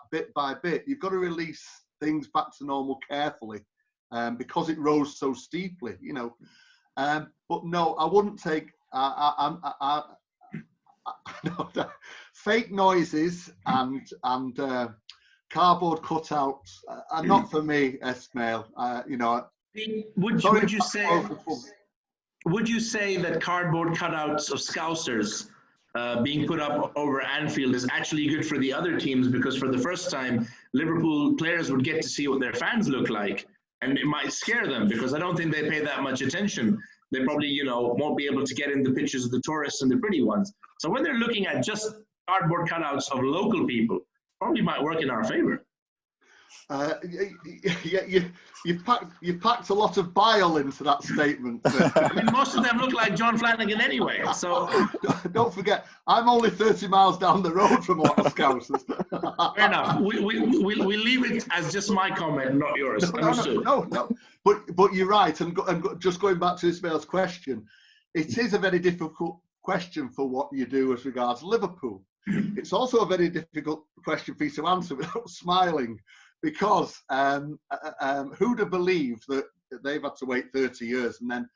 A: bit. You've got to release things back to normal carefully, because it rose so steeply, you know. But no, I wouldn't take fake noises and cardboard cutouts are not for me, Esmail. You know.
C: Would you say that cardboard cutouts of Scousers being put up over Anfield is actually good for the other teams, because for the first time, Liverpool players would get to see what their fans look like, and it might scare them, because I don't think they pay that much attention. They probably, you know, won't be able to get in the pictures of the tourists and the pretty ones. So when they're looking at just cardboard cutouts of local people, probably might work in our favor.
A: You've packed a lot of bile into that statement.
C: I mean, most of them look like John Flanagan anyway. So
A: don't forget, I'm only 30 miles down the road from all the Scousers.
C: Fair enough. We leave it as just my comment, not yours.
A: No. But you're right. And just going back to Ismail's question, it is a very difficult question for what you do as regards Liverpool. It's also a very difficult question for you to answer without smiling, because who'd have believed that they've had to wait 30 years and then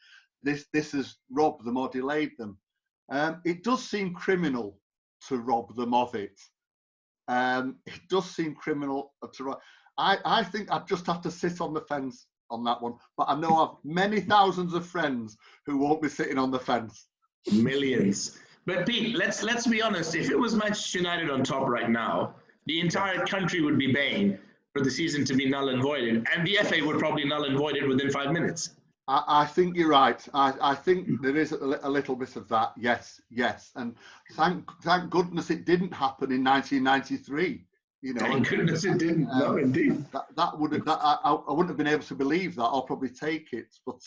A: this has robbed them or delayed them? It does seem criminal to rob them of it. It does seem criminal to rob. I think I'd just have to sit on the fence on that one. But I know I've many thousands of friends who won't be sitting on the fence.
C: Millions. But Pete, let's be honest. If it was Manchester United on top right now, the entire country would be baying. for the season to be null and voided, and the FA would probably null and void it within 5 minutes.
A: I think you're right. I think there is a little bit of that. Yes, and thank goodness it didn't happen in 1993. You know,
C: Thank goodness it didn't. No, indeed.
A: That would I wouldn't have been able to believe that. I'll probably take it, but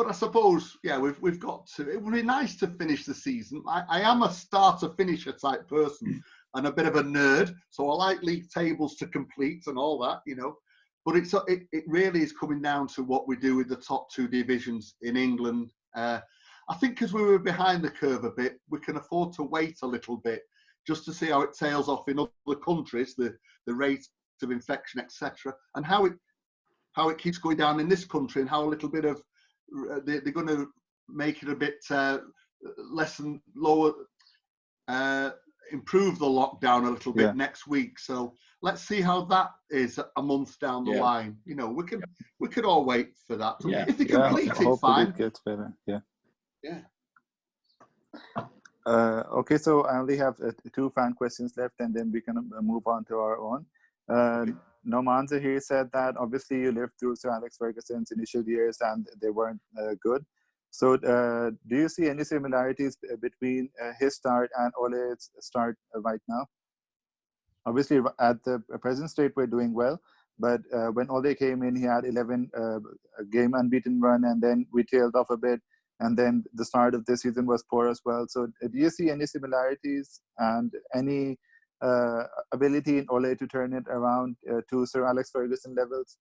A: I suppose, yeah, we've got to. It would be nice to finish the season. I am a starter-finisher type person and a bit of a nerd, so I like league tables to complete and all that, you know. But it really is coming down to what we do with the top two divisions in England. I think because we were behind the curve a bit, we can afford to wait a little bit just to see how it tails off in other countries, the rate of infection, etc., and how it keeps going down in this country, and how a little bit of they're going to make it a bit less and lower, improve the lockdown a little bit next week. So let's see how that is a month down the line. You know, we could all wait for that. If they complete it, fine.
B: It gets better.
A: Yeah.
B: Okay, so I only have 2 fan questions left, and then we can move on to our own. Nomanza here said that obviously you lived through Sir Alex Ferguson's initial years and they weren't good. So do you see any similarities between his start and Ole's start right now? Obviously, at the present state, we're doing well. But when Ole came in, he had 11 game unbeaten run, and then we tailed off a bit. And then the start of this season was poor as well. So do you see any similarities and any ability in Ole to turn it around to Sir Alex Ferguson levels?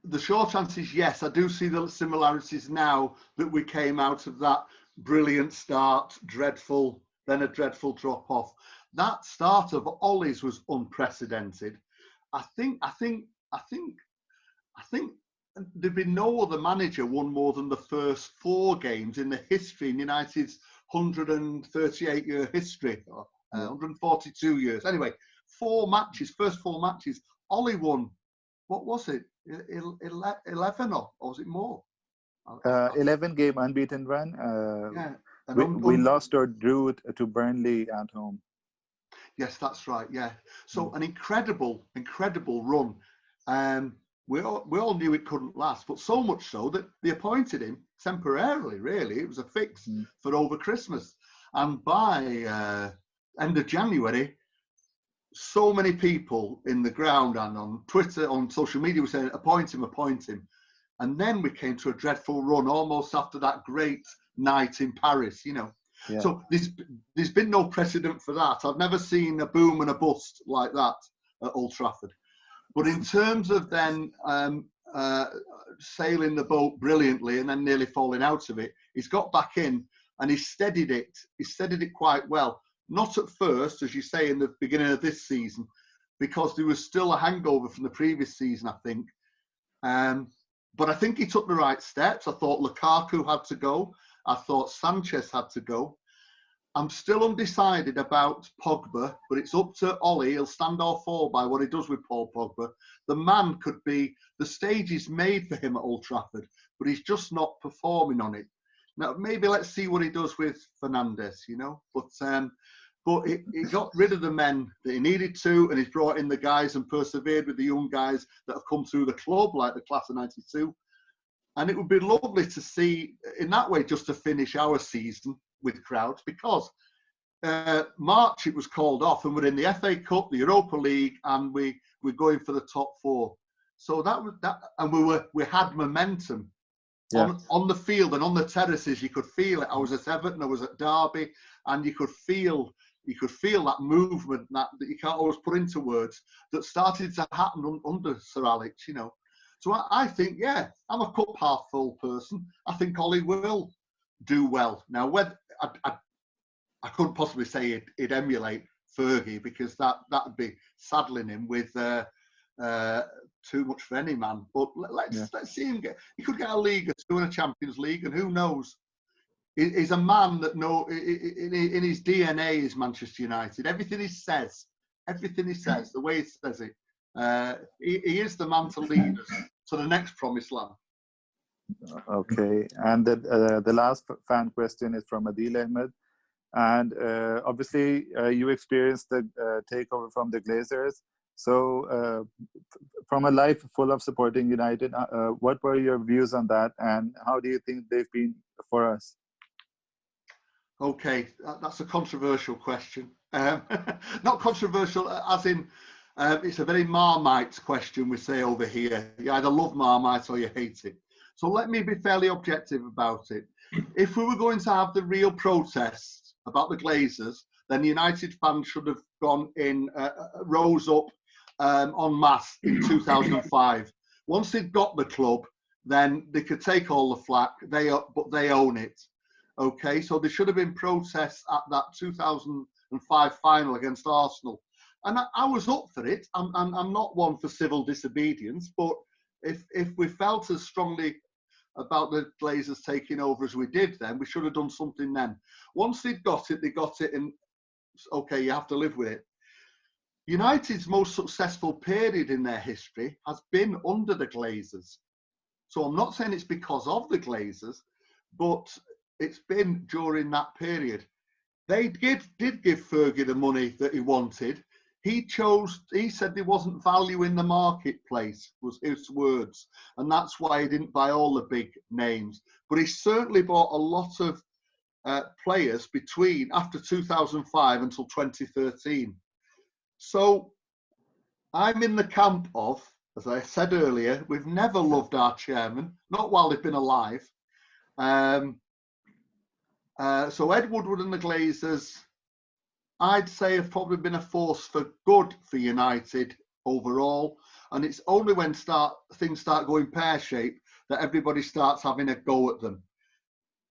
A: The short answer is yes. I do see the similarities now that we came out of that brilliant start, then a dreadful drop off. That start of Ole's was unprecedented. I think there'd been no other manager won more than the first 4 games in the history, in United's 138-year history, 142 years. Anyway, first 4 matches, Ole won, what was it, 11 or was it more?
B: 11 game unbeaten run. We lost or drew to Burnley at home.
A: Yes, that's right. Yeah. So an incredible run. We all knew it couldn't last, but so much so that they appointed him temporarily, really. It was a fix for over Christmas. And by end of January, so many people in the ground and on Twitter, on social media were saying, appoint him. And then we came to a dreadful run almost after that great night in Paris, you know. Yeah. So there's been no precedent for that. I've never seen a boom and a bust like that at Old Trafford. But in terms of then sailing the boat brilliantly and then nearly falling out of it, he's got back in and he's steadied it. He's steadied it quite well. Not at first, as you say, in the beginning of this season, because there was still a hangover from the previous season, I think. But I think he took the right steps. I thought Lukaku had to go. I thought Sanchez had to go. I'm still undecided about Pogba, but it's up to Ole. He'll stand or fall by what he does with Paul Pogba. The man could be, the stage is made for him at Old Trafford, but he's just not performing on it. Now, maybe let's see what he does with Fernandes, you know. But he got rid of the men that he needed to, and he's brought in the guys and persevered with the young guys that have come through the club, like the class of '92. And it would be lovely to see, in that way, just to finish our season with crowds, because March it was called off, and we're in the FA Cup, the Europa League, and we're going for the top 4. So that was that, and we had momentum on the field and on the terraces. You could feel it. I was at Everton, I was at Derby, and you could feel that movement that you can't always put into words that started to happen under Sir Alex, you know. So I think, I'm a cup half full person. I think Ole will do well. Now, I couldn't possibly say he'd emulate Fergie, because that'd be saddling him with too much for any man. But let's see him he could get a league or 2 in a Champions League, and who knows? He's a man that in his DNA is Manchester United. Everything he says, the way he says it, he is the man to lead us to the next promised land.
B: Okay, and the last fan question is from Adil Ahmed, and obviously you experienced the takeover from the Glazers, So, from a life full of supporting United, what were your views on that, and how do you think they've been for us?
A: Okay, that's a controversial question. Not controversial as in, it's a very Marmite question, we say over here. You either love Marmite or you hate it. So let me be fairly objective about it. If we were going to have the real protests about the Glazers, then United fans should have gone in, rose up en masse in 2005. Once they'd got the club, then they could take all the flack, but they own it. Okay, so there should have been protests at that 2005 final against Arsenal. And I was up for it. I'm not one for civil disobedience, but if we felt as strongly about the Glazers taking over as we did then, we should have done something then. Once they'd got it, they got it, and okay, you have to live with it. United's most successful period in their history has been under the Glazers. So I'm not saying it's because of the Glazers, but it's been during that period. They did give Fergie the money that he wanted. He said there wasn't value in the marketplace, was his words. And that's why he didn't buy all the big names. But he certainly bought a lot of players after 2005 until 2013. So I'm in the camp of, as I said earlier, we've never loved our chairman, not while they've been alive. So Ed Woodward and the Glazers, I'd say, have probably been a force for good for United overall. And it's only when things start going pear-shaped that everybody starts having a go at them.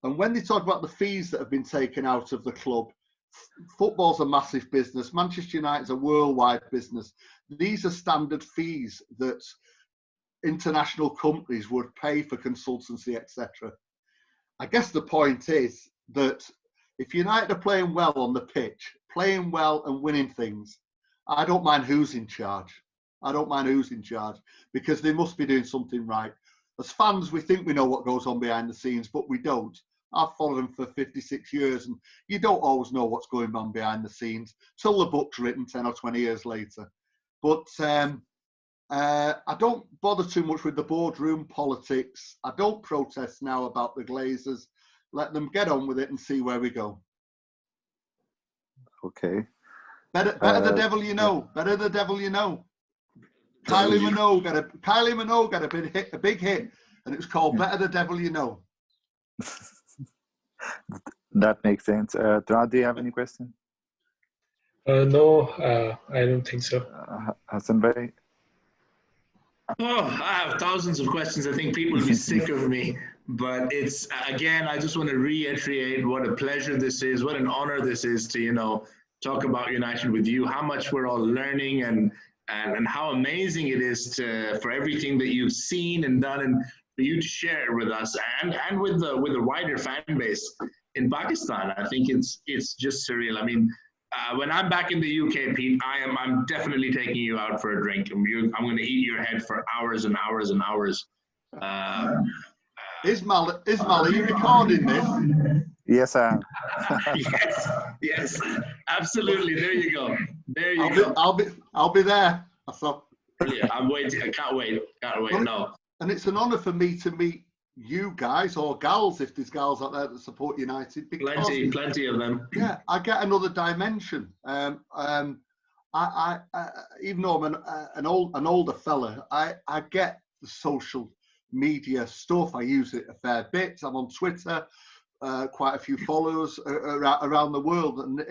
A: And when they talk about the fees that have been taken out of the club, football's a massive business. Manchester United's a worldwide business. These are standard fees that international companies would pay for consultancy, etc. I guess the point is that if United are playing well on the pitch, playing well and winning things, I don't mind who's in charge. I don't mind who's in charge, because they must be doing something right. As fans, we think we know what goes on behind the scenes, but we don't. I've followed them for 56 years, and you don't always know what's going on behind the scenes till the book's written 10 or 20 years later. But I don't bother too much with the boardroom politics. I don't protest now about the Glazers. Let them get on with it and see where we go.
B: Okay.
A: Better the devil you know. Better the devil you know. Kylie Minogue got a big hit, and it was called Better the Devil You Know.
B: That makes sense. Trad, do you have any question?
D: No, I don't think so.
B: Hassan Bhai?
C: Oh, I have thousands of questions. I think people will be sick of me. But it's, again, I just want to reiterate what a pleasure this is, what an honor this is to, talk about United with you, how much we're all learning and how amazing it is for everything that you've seen and done, and for you to share it with us and with the wider fan base in Pakistan. I think it's just surreal. I mean, when I'm back in the UK, Pete, I'm definitely taking you out for a drink. I'm going to eat your head for hours and hours and hours.
A: Ismail, are you recording this?
B: Yes, I am.
C: yes, absolutely. There you go. There you go.
A: I'll be there.
C: Brilliant. I'm waiting. I can't wait. No.
A: And it's an honour for me to meet you guys, or gals, if there's gals out there that support United. Because,
C: plenty of them.
A: Yeah, I get another dimension. I even though I'm an older fella, I get the social media stuff. I use it a fair bit. I'm on Twitter. Quite a few followers around the world, and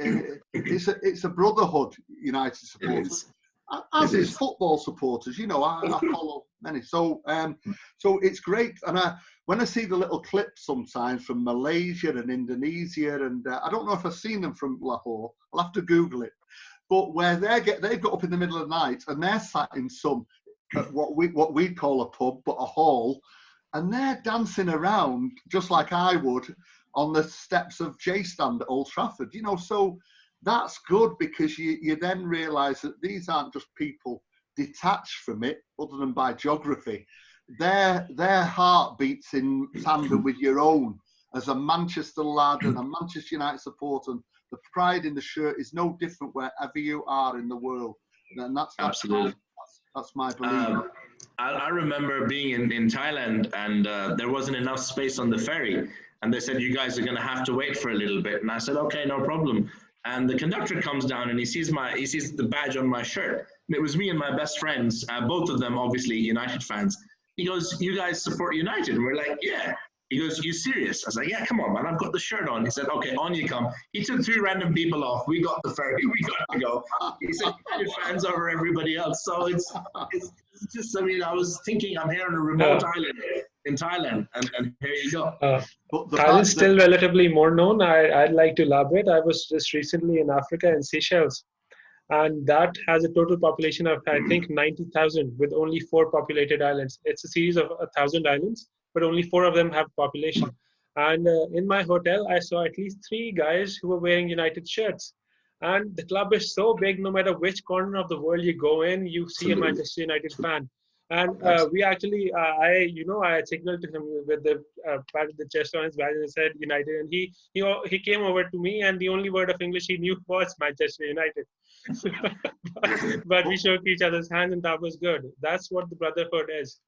A: it's a brotherhood. United supporters, as is football supporters. I follow many, so it's great. And when I see the little clips sometimes from Malaysia and Indonesia, and I don't know if I've seen them from Lahore. I'll have to Google it. But where they've got up in the middle of the night and they're sat in some what we call a pub, but a hall, and they're dancing around just like I would on the steps of J Stand at Old Trafford, so that's good, because you then realise that these aren't just people detached from it, other than by geography. Their heart beats in tandem with your own as a Manchester lad and a Manchester United supporter. And the pride in the shirt is no different wherever you are in the world. And that's
C: Absolutely.
A: That's my belief.
C: I remember being in Thailand, and there wasn't enough space on the ferry, and they said, you guys are going to have to wait for a little bit. And I said, okay, no problem. And the conductor comes down and he sees the badge on my shirt. And it was me and my best friends, both of them obviously United fans. He goes, you guys support United? And we're like, yeah. He goes, you serious? I was like, yeah, come on, man, I've got the shirt on. He said, okay, on you come. He took 3 random people off. We got the ferry. We got to go. He said, United fans over everybody else. So it's just, I mean, I was thinking I'm here on a remote island in Thailand, and here you go.
D: Thailand's still relatively more known. I'd like to elaborate. I was just recently in Africa, in Seychelles, and that has a total population of, I think, 90,000 with only 4 populated islands. It's a series of 1,000 islands, but only 4 of them have population. And in my hotel, I saw at least 3 guys who were wearing United shirts. And the club is so big, no matter which corner of the world you go in, you see a Manchester United fan. And we actually, I signaled to him with the pat of the chest on his badge and said United. And he came over to me, and the only word of English he knew was Manchester United. But we shook each other's hands, and that was good. That's what the brotherhood is.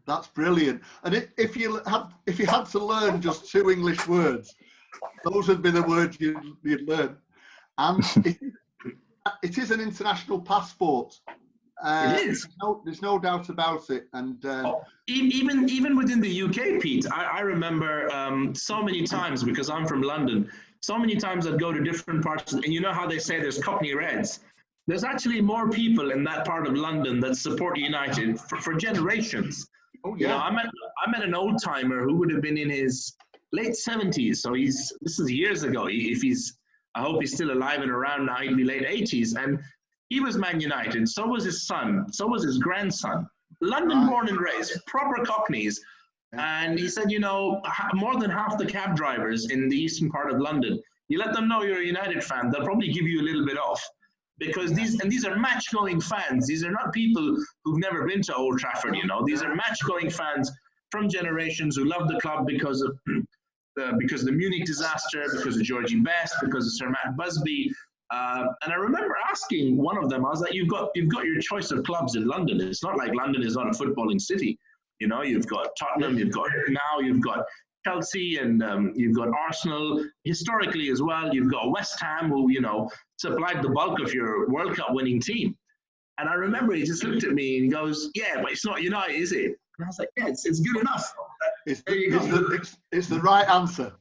A: That's brilliant. And if you had to learn just 2 English words, those would be the words you'd learn. And it is an international passport.
C: It is.
A: There's no doubt about it. And
C: even within the UK, Pete, I remember so many times, because I'm from London, so many times I'd go to different parts, and you know how they say there's Cockney Reds. There's actually more people in that part of London that support United for generations.
A: Oh, yeah.
C: You know, I met an old timer who would have been in his late 70s. So this is years ago. I hope he's still alive and around now. He'd be late 80s. And he was Man United. So was his son. So was his grandson. London born and raised, proper Cockneys. And he said, you know, more than half the cab drivers in the eastern part of London, you let them know you're a United fan, they'll probably give you a little bit off. Because these are match-going fans. These are not people who've never been to Old Trafford, you know. These are match-going fans from generations who love the club because of the Munich disaster, because of Georgie Best, because of Sir Matt Busby. And I remember asking one of them, I was like, you've got your choice of clubs in London. It's not like London is not a footballing city. You know, you've got Tottenham, you've got Chelsea, and you've got Arsenal historically as well. You've got West Ham, who, you know, supplied the bulk of your World Cup winning team. And I remember he just looked at me and he goes, yeah, but it's not United, is it? And I was like, yeah, it's good enough.
A: It's the right answer.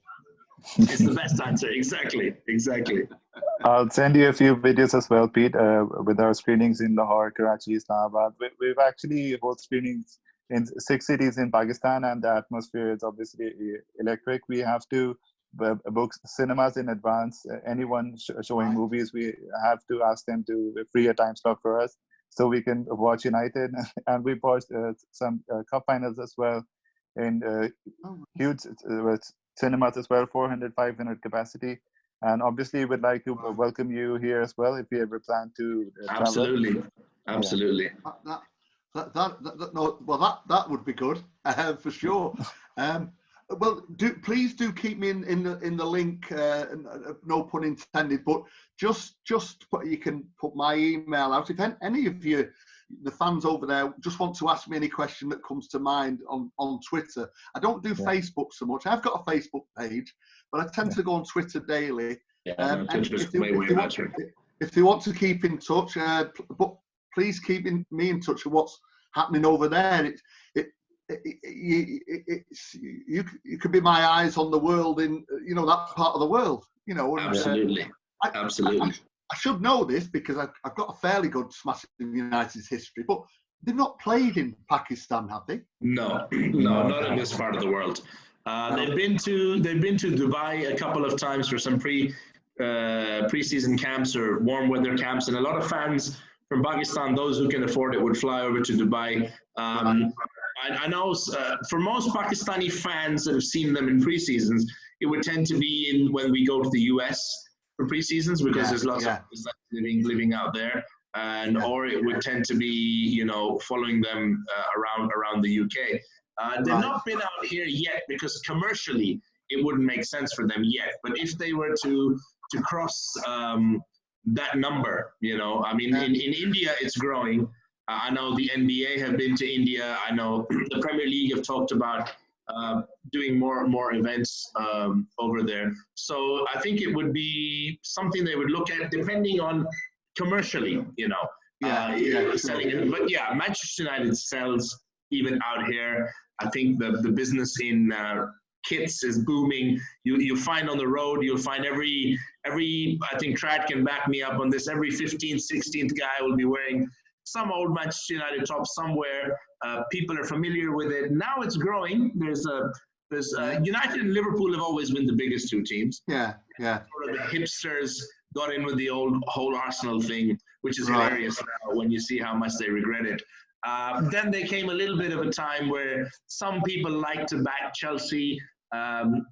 C: It's the best answer. Exactly.
B: I'll send you a few videos as well, Pete, with our screenings in Lahore, Karachi, Islamabad. We've actually hold screenings in 6 cities in Pakistan, and the atmosphere is obviously electric. We have to book cinemas in advance. Anyone showing movies, we have to ask them to free a time slot for us so we can watch United. And we watched some cup finals as well in huge cinemas as well, 400, 500 capacity. And obviously we'd like to welcome you here as well if you ever plan to
C: travel. Absolutely.
A: Yeah. That would be good for sure. Well, please do keep me in the link. No pun intended, but just you can put my email out if any of you, the fans over there, just want to ask me any question that comes to mind on Twitter. I don't do Facebook so much. I've got a Facebook page, but I tend to go on Twitter daily. If you want to keep in touch, but please keep me in touch with what's happening over there. You could be my eyes on the world in that part of the world.
C: Absolutely.
A: I should know this because I've got a fairly good smashing United's history, but they've not played in Pakistan, have they?
C: No, not in this part of the world. They've been to Dubai a couple of times for some pre-season camps or warm weather camps, and a lot of fans from Pakistan, those who can afford it, would fly over to Dubai. I know for most Pakistani fans that have seen them in pre-seasons, it would tend to be when we go to the US for pre-seasons because there's lots of living out there, or it would tend to be following them around the UK. They've not been out here yet because commercially it wouldn't make sense for them yet. But if they were to cross that number. You know, I mean, in India it's growing. I know the NBA have been to India. I know the Premier League have talked about doing more and more events over there. So I think it would be something they would look at, depending on commercially, you know, selling it. But yeah, Manchester United sells even out here. I think the business in kits is booming. You find on the road, you'll find every I think Trad can back me up on this, every 15th, 16th guy will be wearing some old Manchester United top somewhere. People are familiar with it. Now it's growing. There's United and Liverpool have always been the biggest two teams.
A: Yeah.
C: Sort of the hipsters got in with the whole Arsenal thing, which is hilarious now when you see how much they regret it. Then there came a little bit of a time where some people like to back Chelsea. And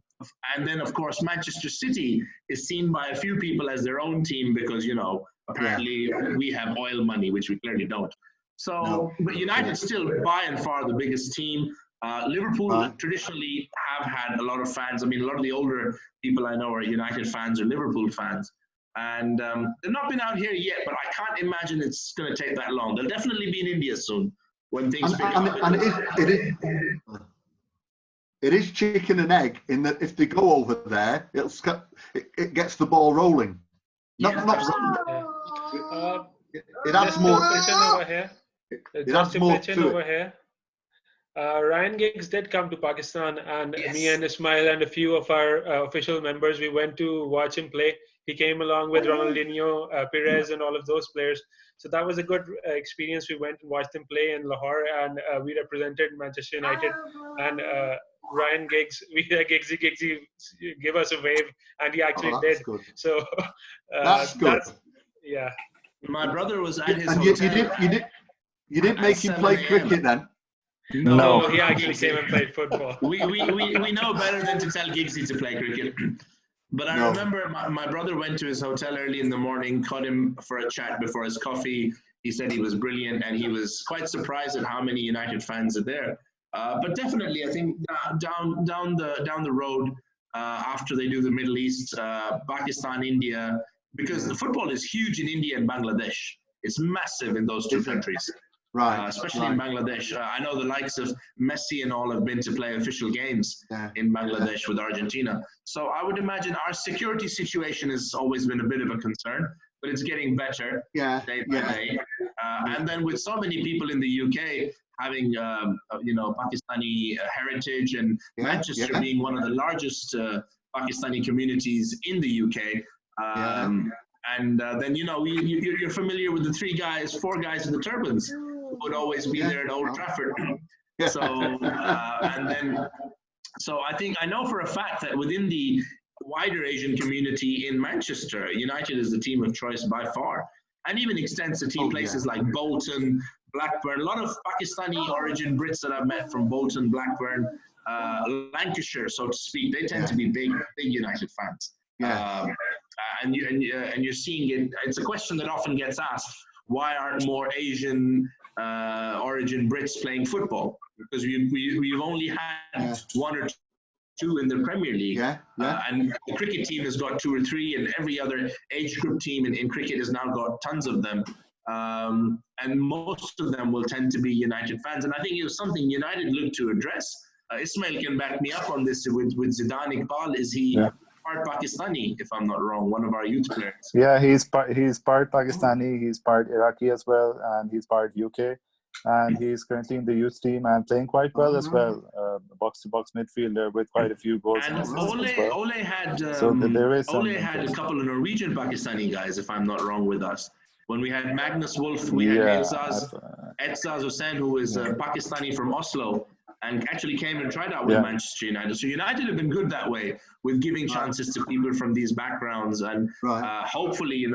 C: then, of course, Manchester City is seen by a few people as their own team because, you know, apparently we have oil money, which we clearly don't. So, but United still by and far the biggest team. Liverpool traditionally have had a lot of fans. I mean, a lot of the older people I know are United fans or Liverpool fans. And they've not been out here yet, but I can't imagine it's going to take that long. They'll definitely be in India soon when things pick up.
A: And it is chicken and egg in that if they go over there, it gets the ball rolling. It adds more. It adds more to it.
D: Ryan Giggs did come to Pakistan, and me and Ismail and a few of our official members, we went to watch him play. He came along with Ronaldinho, Perez, and all of those players. So that was a good experience. We went and watched him play in Lahore, and we represented Manchester United. And Ryan Giggs, Giggsy, give us a wave, and he actually did.
A: Good.
D: So
A: that's good.
D: Yeah.
C: My brother was at his
A: and
C: hotel.
A: You didn't make him play cricket then?
D: No, he actually came and played football.
C: We know better than to tell Giggsy to play cricket. But I remember my brother went to his hotel early in the morning, caught him for a chat before his coffee. He said he was brilliant, and he was quite surprised at how many United fans are there. But definitely, I think down the road after they do the Middle East, Pakistan, India, because the football is huge in India and Bangladesh. It's massive in those two countries.
A: Right.
C: Especially in Bangladesh. I know the likes of Messi and all have been to play official games in Bangladesh with Argentina. So I would imagine our security situation has always been a bit of a concern, but it's getting better day by day. And then with so many people in the UK having, Pakistani heritage and Manchester being one of the largest Pakistani communities in the UK, and then, you're familiar with the 4 guys in the turbans who would always be there at Old Trafford. So, so I know for a fact that within the wider Asian community in Manchester, United is the team of choice by far, and even extends to places like Bolton, Blackburn. A lot of Pakistani origin Brits that I've met from Bolton, Blackburn, Lancashire, so to speak, they tend to be big United fans. And you're seeing it. It's a question that often gets asked: why aren't more Asian origin Brits playing football? Because we've only had 1 or 2 in the Premier League, and the cricket team has got 2 or 3, and every other age group team in cricket has now got tons of them, and most of them will tend to be United fans. And I think it was something United looked to address. Ismail can back me up on this with Zidane Iqbal. Is he part Pakistani, if I'm not wrong, one of our youth players?
B: Yeah, he's part Pakistani, he's part Iraqi as well, and he's part UK. And he's currently in the youth team and playing quite well as well. Box-to-box midfielder with quite a few goals.
C: And Ole had a couple of Norwegian Pakistani guys, if I'm not wrong, with us. When we had Magnus Wolf, we had Etsaz Hussain, who is Pakistani from Oslo, and actually came and tried out with Manchester United. So United have been good that way with giving chances to people from these backgrounds. And hopefully,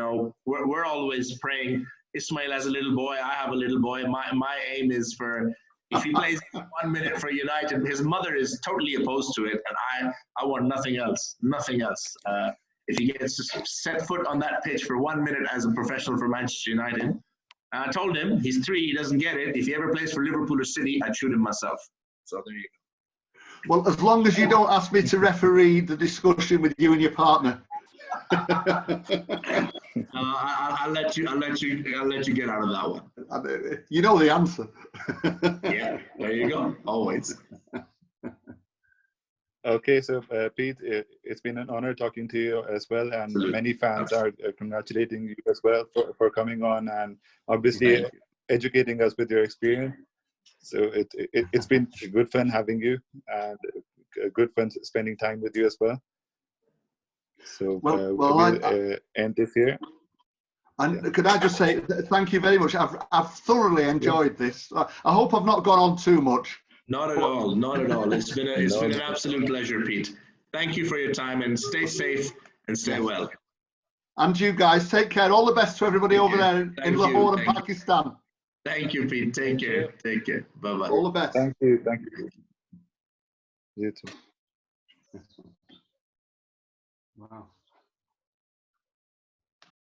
C: we're always praying. Ismail has a little boy. I have a little boy. My aim is for, if he plays 1 minute for United, his mother is totally opposed to it, and I want nothing else. Nothing else. If he gets to set foot on that pitch for 1 minute as a professional for Manchester United, I told him he's 3, he doesn't get it. If he ever plays for Liverpool or City, I'd shoot him myself. So there you go.
A: Well, as long as you don't ask me to referee the discussion with you and your partner.
C: I'll let you get out of that one.
A: You know the answer.
C: Yeah, there you go. Always.
B: Okay, so Pete, it's been an honor talking to you as well, and
C: Absolutely.
B: many fans are congratulating you as well for coming on and obviously educating us with your experience. So it's been good fun having you, and good fun spending time with you as well. So we'll end this here.
A: And could I just say thank you very much? I've thoroughly enjoyed this. I hope I've not gone on too much.
C: Not at all. Not at all. It's been an absolute pleasure, Pete. Thank you for your time, and stay safe and stay well.
A: And you guys, take care. All the best to everybody over there in Lahore and Pakistan.
C: Thank you, Pete. Take care. Take care. Bye-bye.
A: All the best.
B: Thank you. Thank you. You too.
A: Wow.